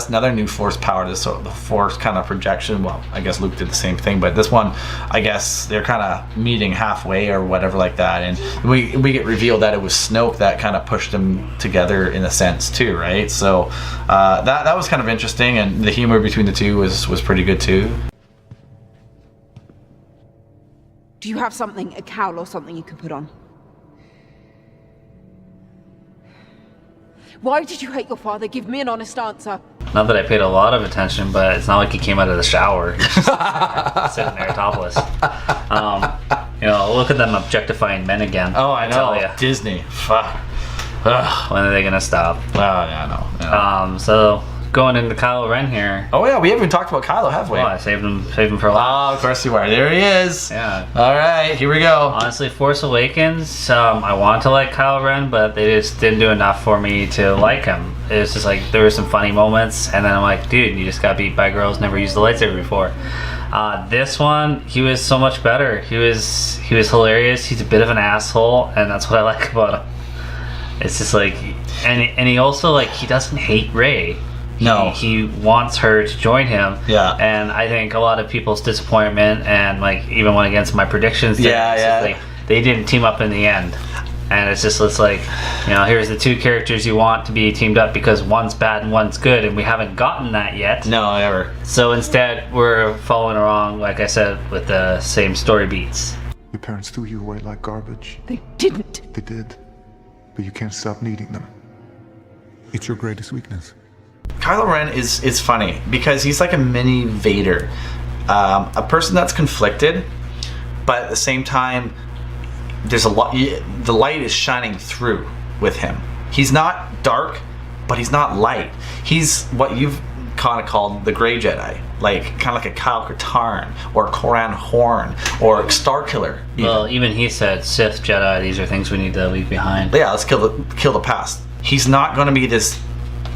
another new Force power. The Force kind of projection. Well, I guess Luke did the same thing, but this one, I guess they're kind of meeting halfway or whatever like that, and we get revealed that it was Snoke that kind of pushed them together in a sense too, right? So that was kind of interesting, and the humor between the two was pretty good too. Do you have something, a cowl or something you can put on? Why did you hate your father? Give me an honest answer. Not that I paid a lot of attention, but it's not like he came out of the shower. He's just sitting there topless. Look at them objectifying men again. Oh, I know. Disney. Fuck. Ugh, when are they gonna stop? Oh yeah, I know. So going into Kylo Ren here. Oh yeah, we haven't even talked about Kylo, have we? Oh, I saved him for last. Oh, of course you are. There he is. Yeah. All right, here we go. Honestly, Force Awakens. I wanted to like Kylo Ren, but they just didn't do enough for me to like him. It was just like there were some funny moments, and then I'm like, dude, you just got beat by girls never used the lightsaber before. This one, he was so much better. He was hilarious. He's a bit of an asshole, and that's what I like about him. It's just like, and he also like he doesn't hate Rey. No, he wants her to join him. Yeah, and I think a lot of people's disappointment and like even went against my predictions. Yeah. They didn't team up in the end, and it's like, here's the two characters you want to be teamed up because one's bad and one's good, and we haven't gotten that yet. No, ever. So instead, we're following along, like I said, with the same story beats. Your parents threw you away like garbage. They didn't. They did. But you can't stop needing them. It's your greatest weakness. Kylo Ren is funny because he's like a mini Vader, a person that's conflicted, but at the same time, there's a lot. The light is shining through with him. He's not dark, but he's not light. He's what you've kind of called the Gray Jedi, like kind of like a Kyle Katarn or Koran Horn or Starkiller. Well, even he said Sith Jedi. These are things we need to leave behind. Yeah, let's kill the past. He's not going to be this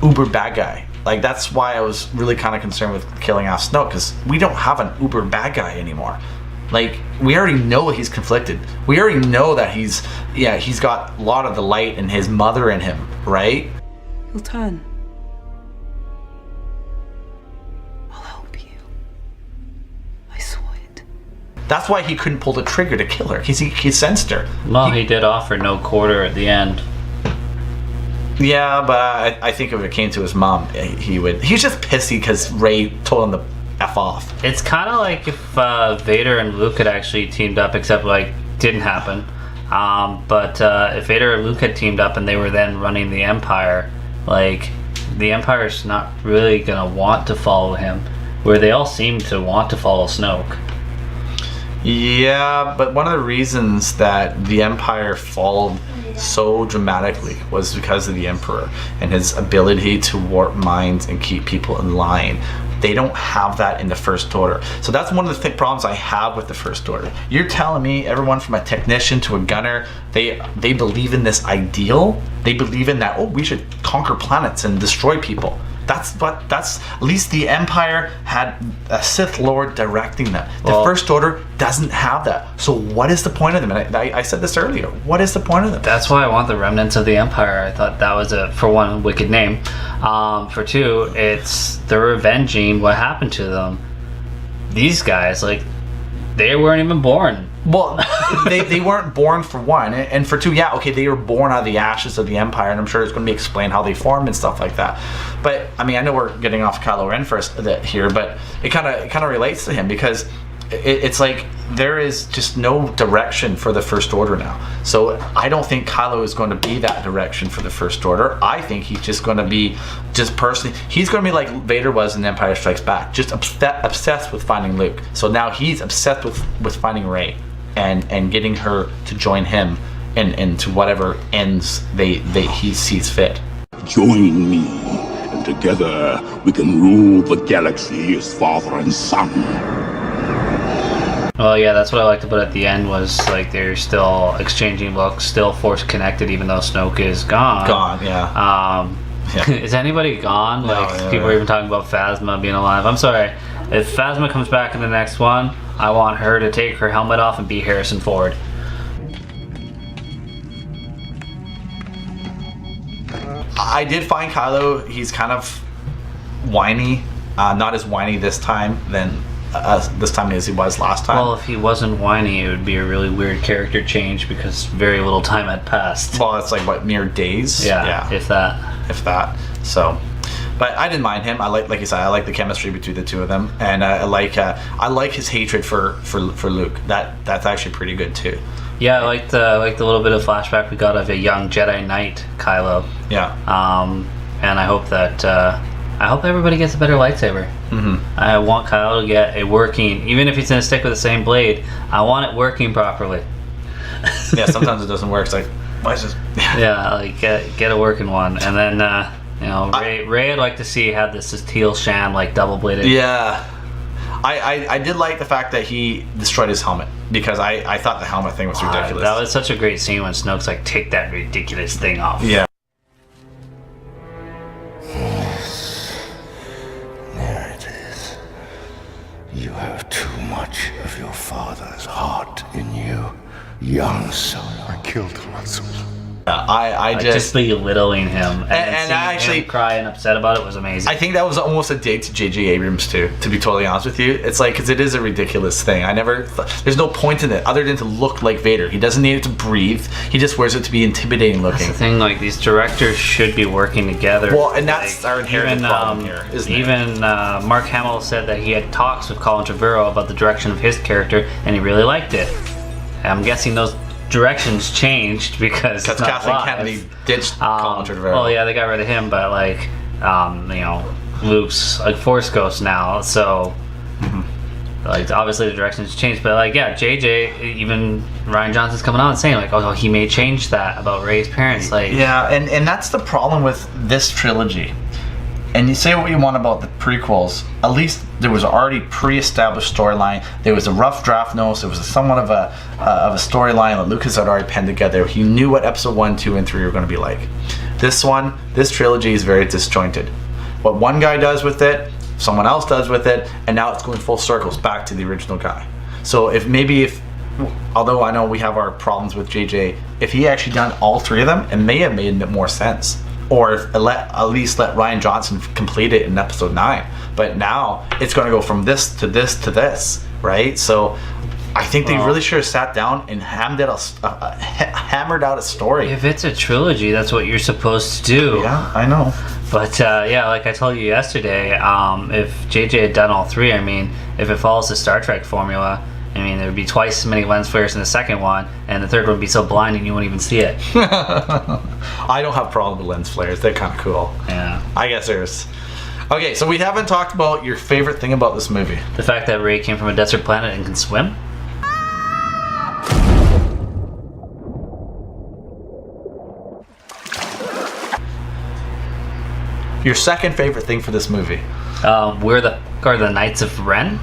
uber bad guy. Like that's why I was really kind of concerned with killing off Snoke, because we don't have an uber bad guy anymore. Like we already know he's conflicted. We already know that he's got a lot of the light and his mother in him, right? He'll turn. That's why he couldn't pull the trigger to kill her. He sensed her. Well, he did offer no quarter at the end. Yeah, but I think if it came to his mom, he would. He's just pissy because Rey told him to F off. It's kind of like if Vader and Luke had actually teamed up, except like didn't happen. But if Vader and Luke had teamed up and they were then running the Empire, like, the Empire's not really gonna want to follow him, where they all seem to want to follow Snoke. Yeah, but one of the reasons that the Empire followed so dramatically was because of the Emperor and his ability to warp minds and keep people in line. They don't have that in the First Order. So that's one of the problems I have with the First Order. You're telling me everyone from a technician to a gunner, they believe in this ideal? They believe in that, oh, we should conquer planets and destroy people. That's at least the Empire had a Sith Lord directing them. The First Order doesn't have that. So what is the point of them? And I said this earlier. What is the point of them? That's why I want the remnants of the Empire. I thought that was for one, wicked name. For two, it's they're revenging what happened to them. These guys, like, they weren't even born. Well, they weren't born, for one, and for two, yeah, okay, they were born out of the ashes of the Empire, and I'm sure it's going to be explained how they formed and stuff like that. But I mean, I know we're getting off Kylo Ren first here, but it kind of relates to him because it's like there is just no direction for the First Order now. So I don't think Kylo is going to be that direction for the First Order. I think he's just going to be, just personally, he's going to be like Vader was in Empire Strikes Back, just obsessed with finding Luke. So now he's obsessed with finding Rey and getting her to join him and to whatever ends he sees fit. Join me, and together we can rule the galaxy as father and son. Well, yeah, that's what I liked about at the end was like they're still exchanging looks, still Force connected, even though Snoke is gone. Yeah. Is anybody gone? No, Like people are even talking about Phasma being alive. I'm sorry, if Phasma comes back in the next one, I want her to take her helmet off and be Harrison Ford. I did find Kylo, he's kind of whiny, not as whiny this time as he was last time. Well, if he wasn't whiny, it would be a really weird character change because very little time had passed. Well, it's like what, mere days? Yeah. If that. So, but I didn't mind him. I like you said, I like the chemistry between the two of them, and I like his hatred for Luke. That's actually pretty good too. Yeah, I like the little bit of flashback we got of a young Jedi Knight Kylo. Yeah. And I hope that everybody gets a better lightsaber. Mm-hmm. I want Kylo to get a working, even if he's gonna stick with the same blade, I want it working properly. Yeah, sometimes it doesn't work. It's like, why is this? Yeah, like get a working one, and then Rey I'd like to see have this teal sham like double bladed. Yeah. I did like the fact that he destroyed his helmet because I thought the helmet thing was ridiculous. That was such a great scene when Snoke's like, take that ridiculous thing off. Yeah. There it is. You have too much of your father's heart in you, young Solo. I killed Han Solo. I just belittling him and actually him cry and upset about it was amazing. I think that was almost a dig to J.J. Abrams too, to be totally honest with you. It's like, because it is a ridiculous thing. There's no point in it other than to look like Vader. He doesn't need it to breathe. He just wears it to be intimidating looking. That's the thing, like these directors should be working together. Well, and that's our inherent problem here, isn't it? Even Mark Hamill said that he had talks with Colin Trevorrow about the direction of his character and he really liked it. I'm guessing those directions changed because Kathleen Kennedy ditched Colin Trevorrow. Well, yeah, they got rid of him, but like, Luke's like Force Ghost now, so like obviously the directions changed. But like, yeah, JJ, even Rian Johnson's coming out and saying like, oh, he may change that about Rey's parents. Like, yeah, and that's the problem with this trilogy. And you say what you want about the prequels, at least there was already pre-established storyline. There was a rough draft notes. There was somewhat of a storyline that Lucas had already penned together. He knew what episode 1, 2, and 3 were going to be like. This trilogy is very disjointed. What one guy does with it, someone else does with it, and now it's going full circles back to the original guy. So if although I know we have our problems with JJ, if he actually done all three of them, it may have made a bit more sense. Or at least let Rian Johnson complete it in episode 9. But now it's going to go from this to this to this, right? So I think they really should have sat down and hammered out a story. If it's a trilogy, that's what you're supposed to do. Yeah, I know. But yeah, like I told you yesterday, if JJ had done all three, I mean, if it follows the Star Trek formula, I mean, there would be twice as many lens flares in the second one, and the third one would be so blinding you wouldn't even see it. I don't have a problem with lens flares. They're kind of cool. Yeah. I guess there's... Okay, so we haven't talked about your favorite thing about this movie. The fact that Rey came from a desert planet and can swim? Your second favorite thing for this movie? We're the Knights of Ren.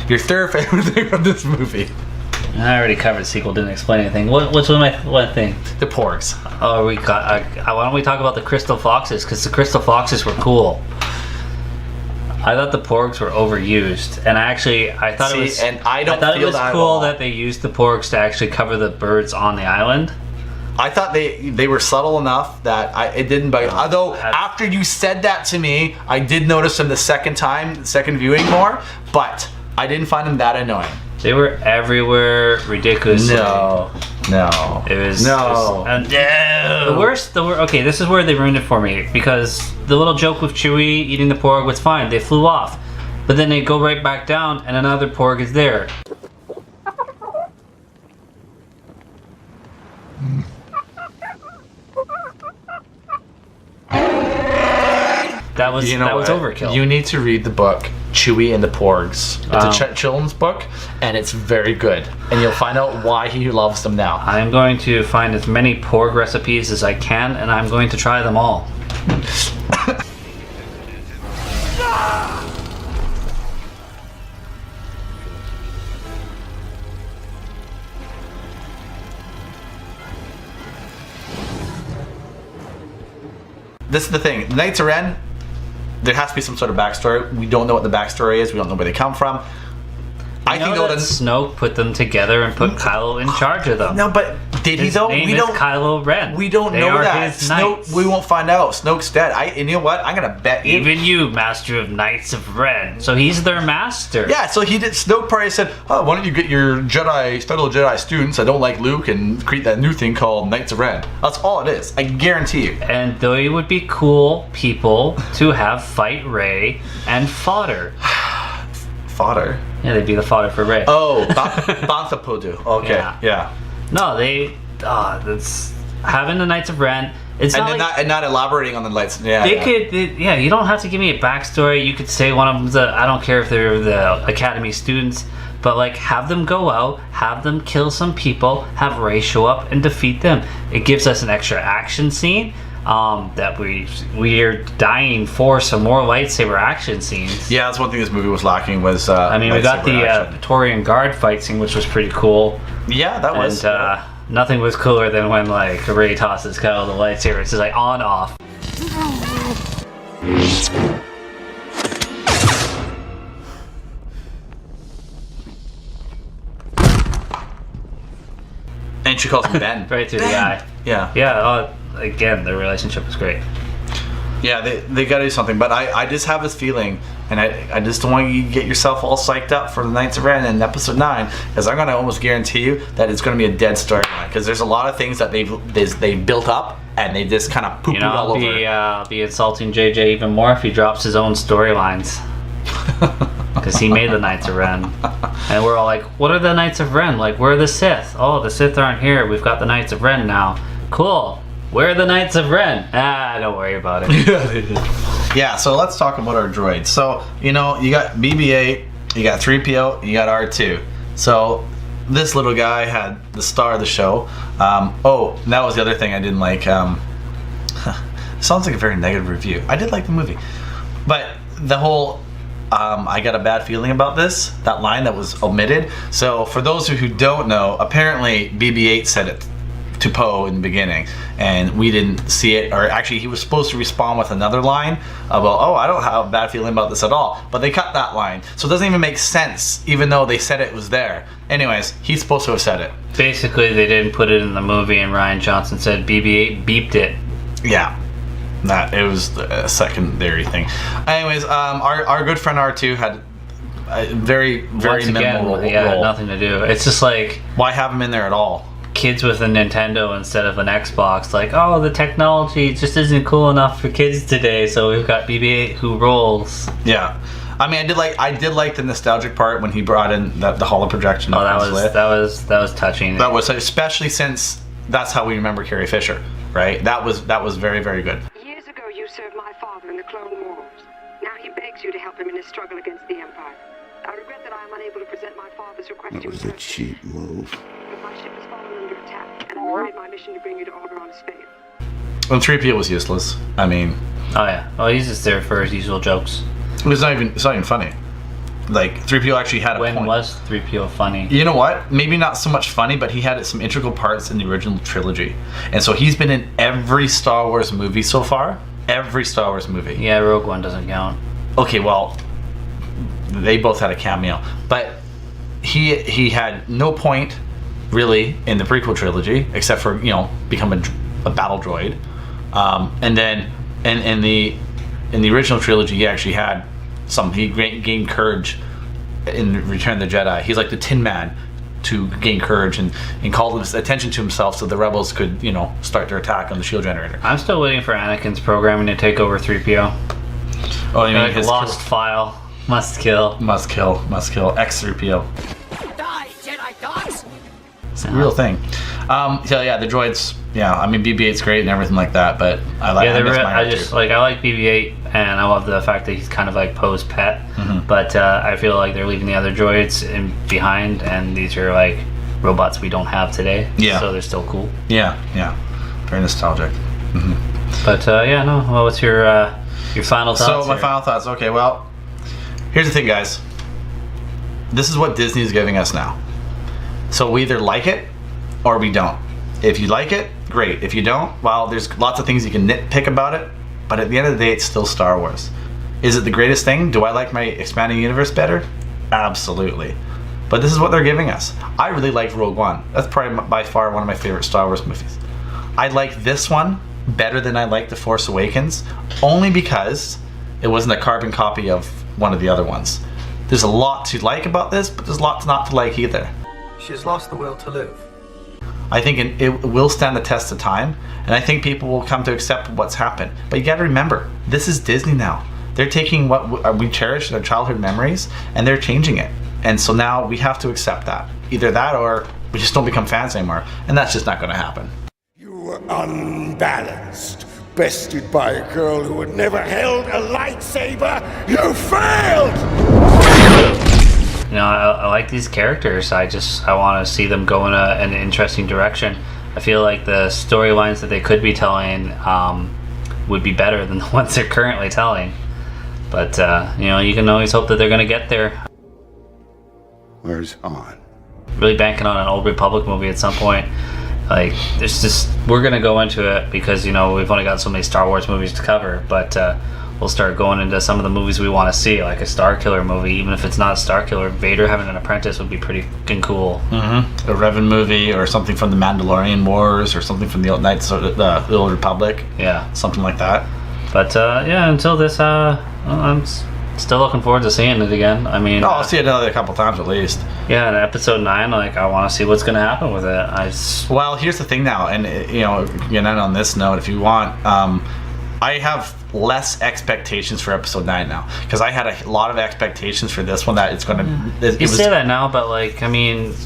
Your third favorite thing from this movie? I already covered the sequel, didn't explain anything. What's one thing? The porgs. Oh, why don't we talk about the crystal foxes? Because the crystal foxes were cool. I thought the porgs were overused, and I thought it was cool that they used the porgs to actually cover the birds on the island. I thought they were subtle enough that it didn't bug. Although after you said that to me, I did notice them the second viewing more, but I didn't find them that annoying. They were everywhere, ridiculously. No. It was no. The worst. Okay, this is where they ruined it for me, because the little joke with Chewie eating the porg was fine. They flew off, but then they go right back down, and another porg is there. That was overkill. You need to read the book Chewie and the Porgs. It's a children's book, and it's very good. And you'll find out why he loves them now. I'm going to find as many porg recipes as I can, and I'm going to try them all. This is the thing. The Knights of Ren, there has to be some sort of backstory. We don't know what the backstory is. We don't know where they come from. I can go to Snoke put them together and put Kylo in charge of them. No, but did he though? We don't. Kylo Ren. We don't know that. Snoke, we won't find out. Snoke's dead. And you know what? I'm gonna bet you. Even you, Master of Knights of Ren. So he's their master. Yeah. So he did. Snoke probably said, "Oh, why don't you get your fellow Jedi students that don't like Luke and create that new thing called Knights of Ren?" That's all it is. I guarantee you. And they would be cool people to have fight Rey and fodder. Fodder. Yeah, they'd be the fodder for Rey. Oh, Banthapodu. Okay, yeah. No, that's having the Knights of Ren. It's not elaborating on the lights. Yeah, you don't have to give me a backstory. You could say one of them's I don't care if they're the Academy students, but like have them go out, have them kill some people, have Rey show up and defeat them. It gives us an extra action scene. That we are dying for some more lightsaber action scenes. Yeah, that's one thing this movie was lacking was. We got the Praetorian Guard fight scene, which was pretty cool. Yeah, that was. And nothing was cooler than when like Rey tosses Kylo the lightsaber. It's just like on off. And she calls him Ben. Right through the eye. Yeah. Yeah. Again, their relationship was great. Yeah, they gotta do something, but I just have this feeling, and I just don't want you to get yourself all psyched up for the Knights of Ren in episode 9, because I'm gonna almost guarantee you that it's gonna be a dead storyline, because there's a lot of things that they've built up and they just kind of poop all over. I'll be insulting JJ even more if he drops his own storylines, because he made the Knights of Ren, and we're all like, what are the Knights of Ren? Like, where are the Sith? Oh, the Sith aren't here. We've got the Knights of Ren now. Cool. Where are the Knights of Ren? Don't worry about it. Yeah, so let's talk about our droids. So, you got BB-8, you got 3PO, you got R2. So, this little guy had the star of the show. And that was the other thing I didn't like. Sounds like a very negative review. I did like the movie. But the whole, I got a bad feeling about this, that line that was omitted. So, for those who don't know, apparently BB-8 said it to Poe in the beginning, and we didn't see it, or actually he was supposed to respond with another line about, I don't have a bad feeling about this at all, but they cut that line, so it doesn't even make sense, even though they said it was there. Anyways, he's supposed to have said it. Basically, they didn't put it in the movie, and Rian Johnson said BB-8 beeped it. Yeah. It was a secondary thing. Anyways, our good friend R2 had very minimal role. Nothing to do. It's just like, why have him in there at all? Kids with a Nintendo instead of an Xbox, like, oh, the technology just isn't cool enough for kids today, so we've got BB-8 who rolls. Yeah, I mean, I did like the nostalgic part when he brought in the holo projection. Oh, that was touching. That was, especially since that's how we remember Carrie Fisher, right? That was very, very good. Years ago, you served my father in the Clone Wars. Now he begs you to help him in his struggle against the Empire. I regret that I am unable to present my father's request That to was you. a cheap move. But my ship has fallen under attack, and I'm afraid my mission to bring you to Organa has failed. When 3PO was useless. I mean, oh yeah, well, he's just there for his usual jokes. It's not even funny. Like, 3PO actually had a point. When was 3PO funny? You know what? Maybe not so much funny, but he had some integral parts in the original trilogy. And so he's been in every Star Wars movie so far. Every Star Wars movie. Yeah, Rogue One doesn't count. Okay, well, they both had a cameo. But he had no point, really, in the prequel trilogy, except for, become a battle droid. And then in the original trilogy, he actually had he gained courage in Return of the Jedi. He's like the Tin Man to gain courage and called his attention to himself so the rebels could, start their attack on the shield generator. I'm still waiting for Anakin's programming to take over 3PO. Oh, you mean like his lost file? Must kill. X-3PO. Die, Jedi dogs! It's a real thing. So yeah, the droids. Yeah, I mean BB-8's great and everything like that, but I like. Yeah, I like BB-8, and I love the fact that he's kind of like Poe's pet. Mm-hmm. But I feel like they're leaving the other droids behind, and these are like robots we don't have today. Yeah. So they're still cool. Yeah. Very nostalgic. Mm-hmm. But yeah, no. Well, what's your final thoughts? So my final thoughts. Okay, well, here's the thing, guys. This is what Disney is giving us now. So we either like it or we don't. If you like it, great. If you don't, well, there's lots of things you can nitpick about it, but at the end of the day, it's still Star Wars. Is it the greatest thing? Do I like my expanding universe better? Absolutely. But this is what they're giving us. I really liked Rogue One. That's probably by far one of my favorite Star Wars movies. I like this one better than I like The Force Awakens, only because it wasn't a carbon copy of one of the other ones. There's a lot to like about this, but there's lots not to like either. She's lost the will to live. I think it will stand the test of time, and I think people will come to accept what's happened. But you got to remember, this is Disney now. They're taking what we cherish, their childhood memories, and they're changing it. And so now we have to accept that. Either that or we just don't become fans anymore, and that's just not going to happen. You were unbalanced, bested by a girl who had never held a lightsaber. You failed! I like these characters. I want to see them go in an interesting direction. I feel like the storylines that they could be telling would be better than the ones they're currently telling. But you can always hope that they're going to get there. Where's Han? Really banking on an Old Republic movie at some point. Like, we're going to go into it because we've only got so many Star Wars movies to cover. But we'll start going into some of the movies we want to see, like a Starkiller movie. Even if it's not a Starkiller, Vader having an apprentice would be pretty fucking cool. Mm-hmm. A Revan movie, or something from the Mandalorian Wars, or something from the Old Republic. Yeah, something like that. But until this, I'm still looking forward to seeing it again. I mean, I'll see it another couple times at least. Yeah, in episode 9, I want to see what's going to happen with it. Well, here's the thing now, and again, on this note, if you want, I have less expectations for episode 9 now, because I had a lot of expectations for this one that it's going to. You say that now, but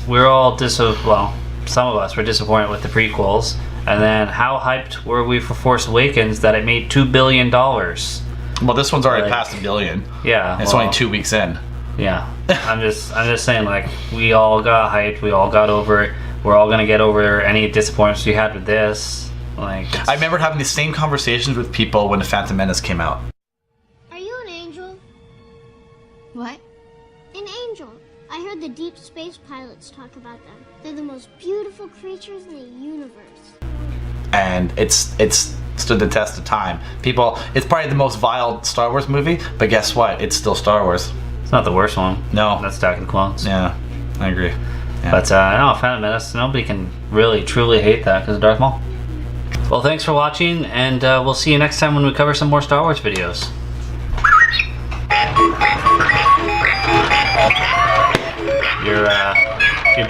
we're all some of us were disappointed with the prequels, and then how hyped were we for Force Awakens that it made $2 billion? Well, this one's already past $1 billion. Yeah, it's only 2 weeks in. Yeah, I'm just saying, we all got hyped, we all got over it. We're all gonna get over any disappointments we had with this. I remember having the same conversations with people when The Phantom Menace came out. Are you an angel? What? An angel. I heard the deep space pilots talk about them. They're the most beautiful creatures in the universe. And it's stood the test of time. It's probably the most vile Star Wars movie, but guess what? It's still Star Wars. It's not the worst one. No. That's Attack of the Clones. Yeah, I agree. Yeah. But no, Phantom Menace, nobody can really truly hate that because of Darth Maul. Well, thanks for watching, and we'll see you next time when we cover some more Star Wars videos.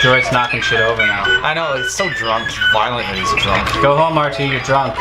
droid's knocking shit over now. I know, he's so drunk. Violently, he's drunk. Go home, RT, you're drunk.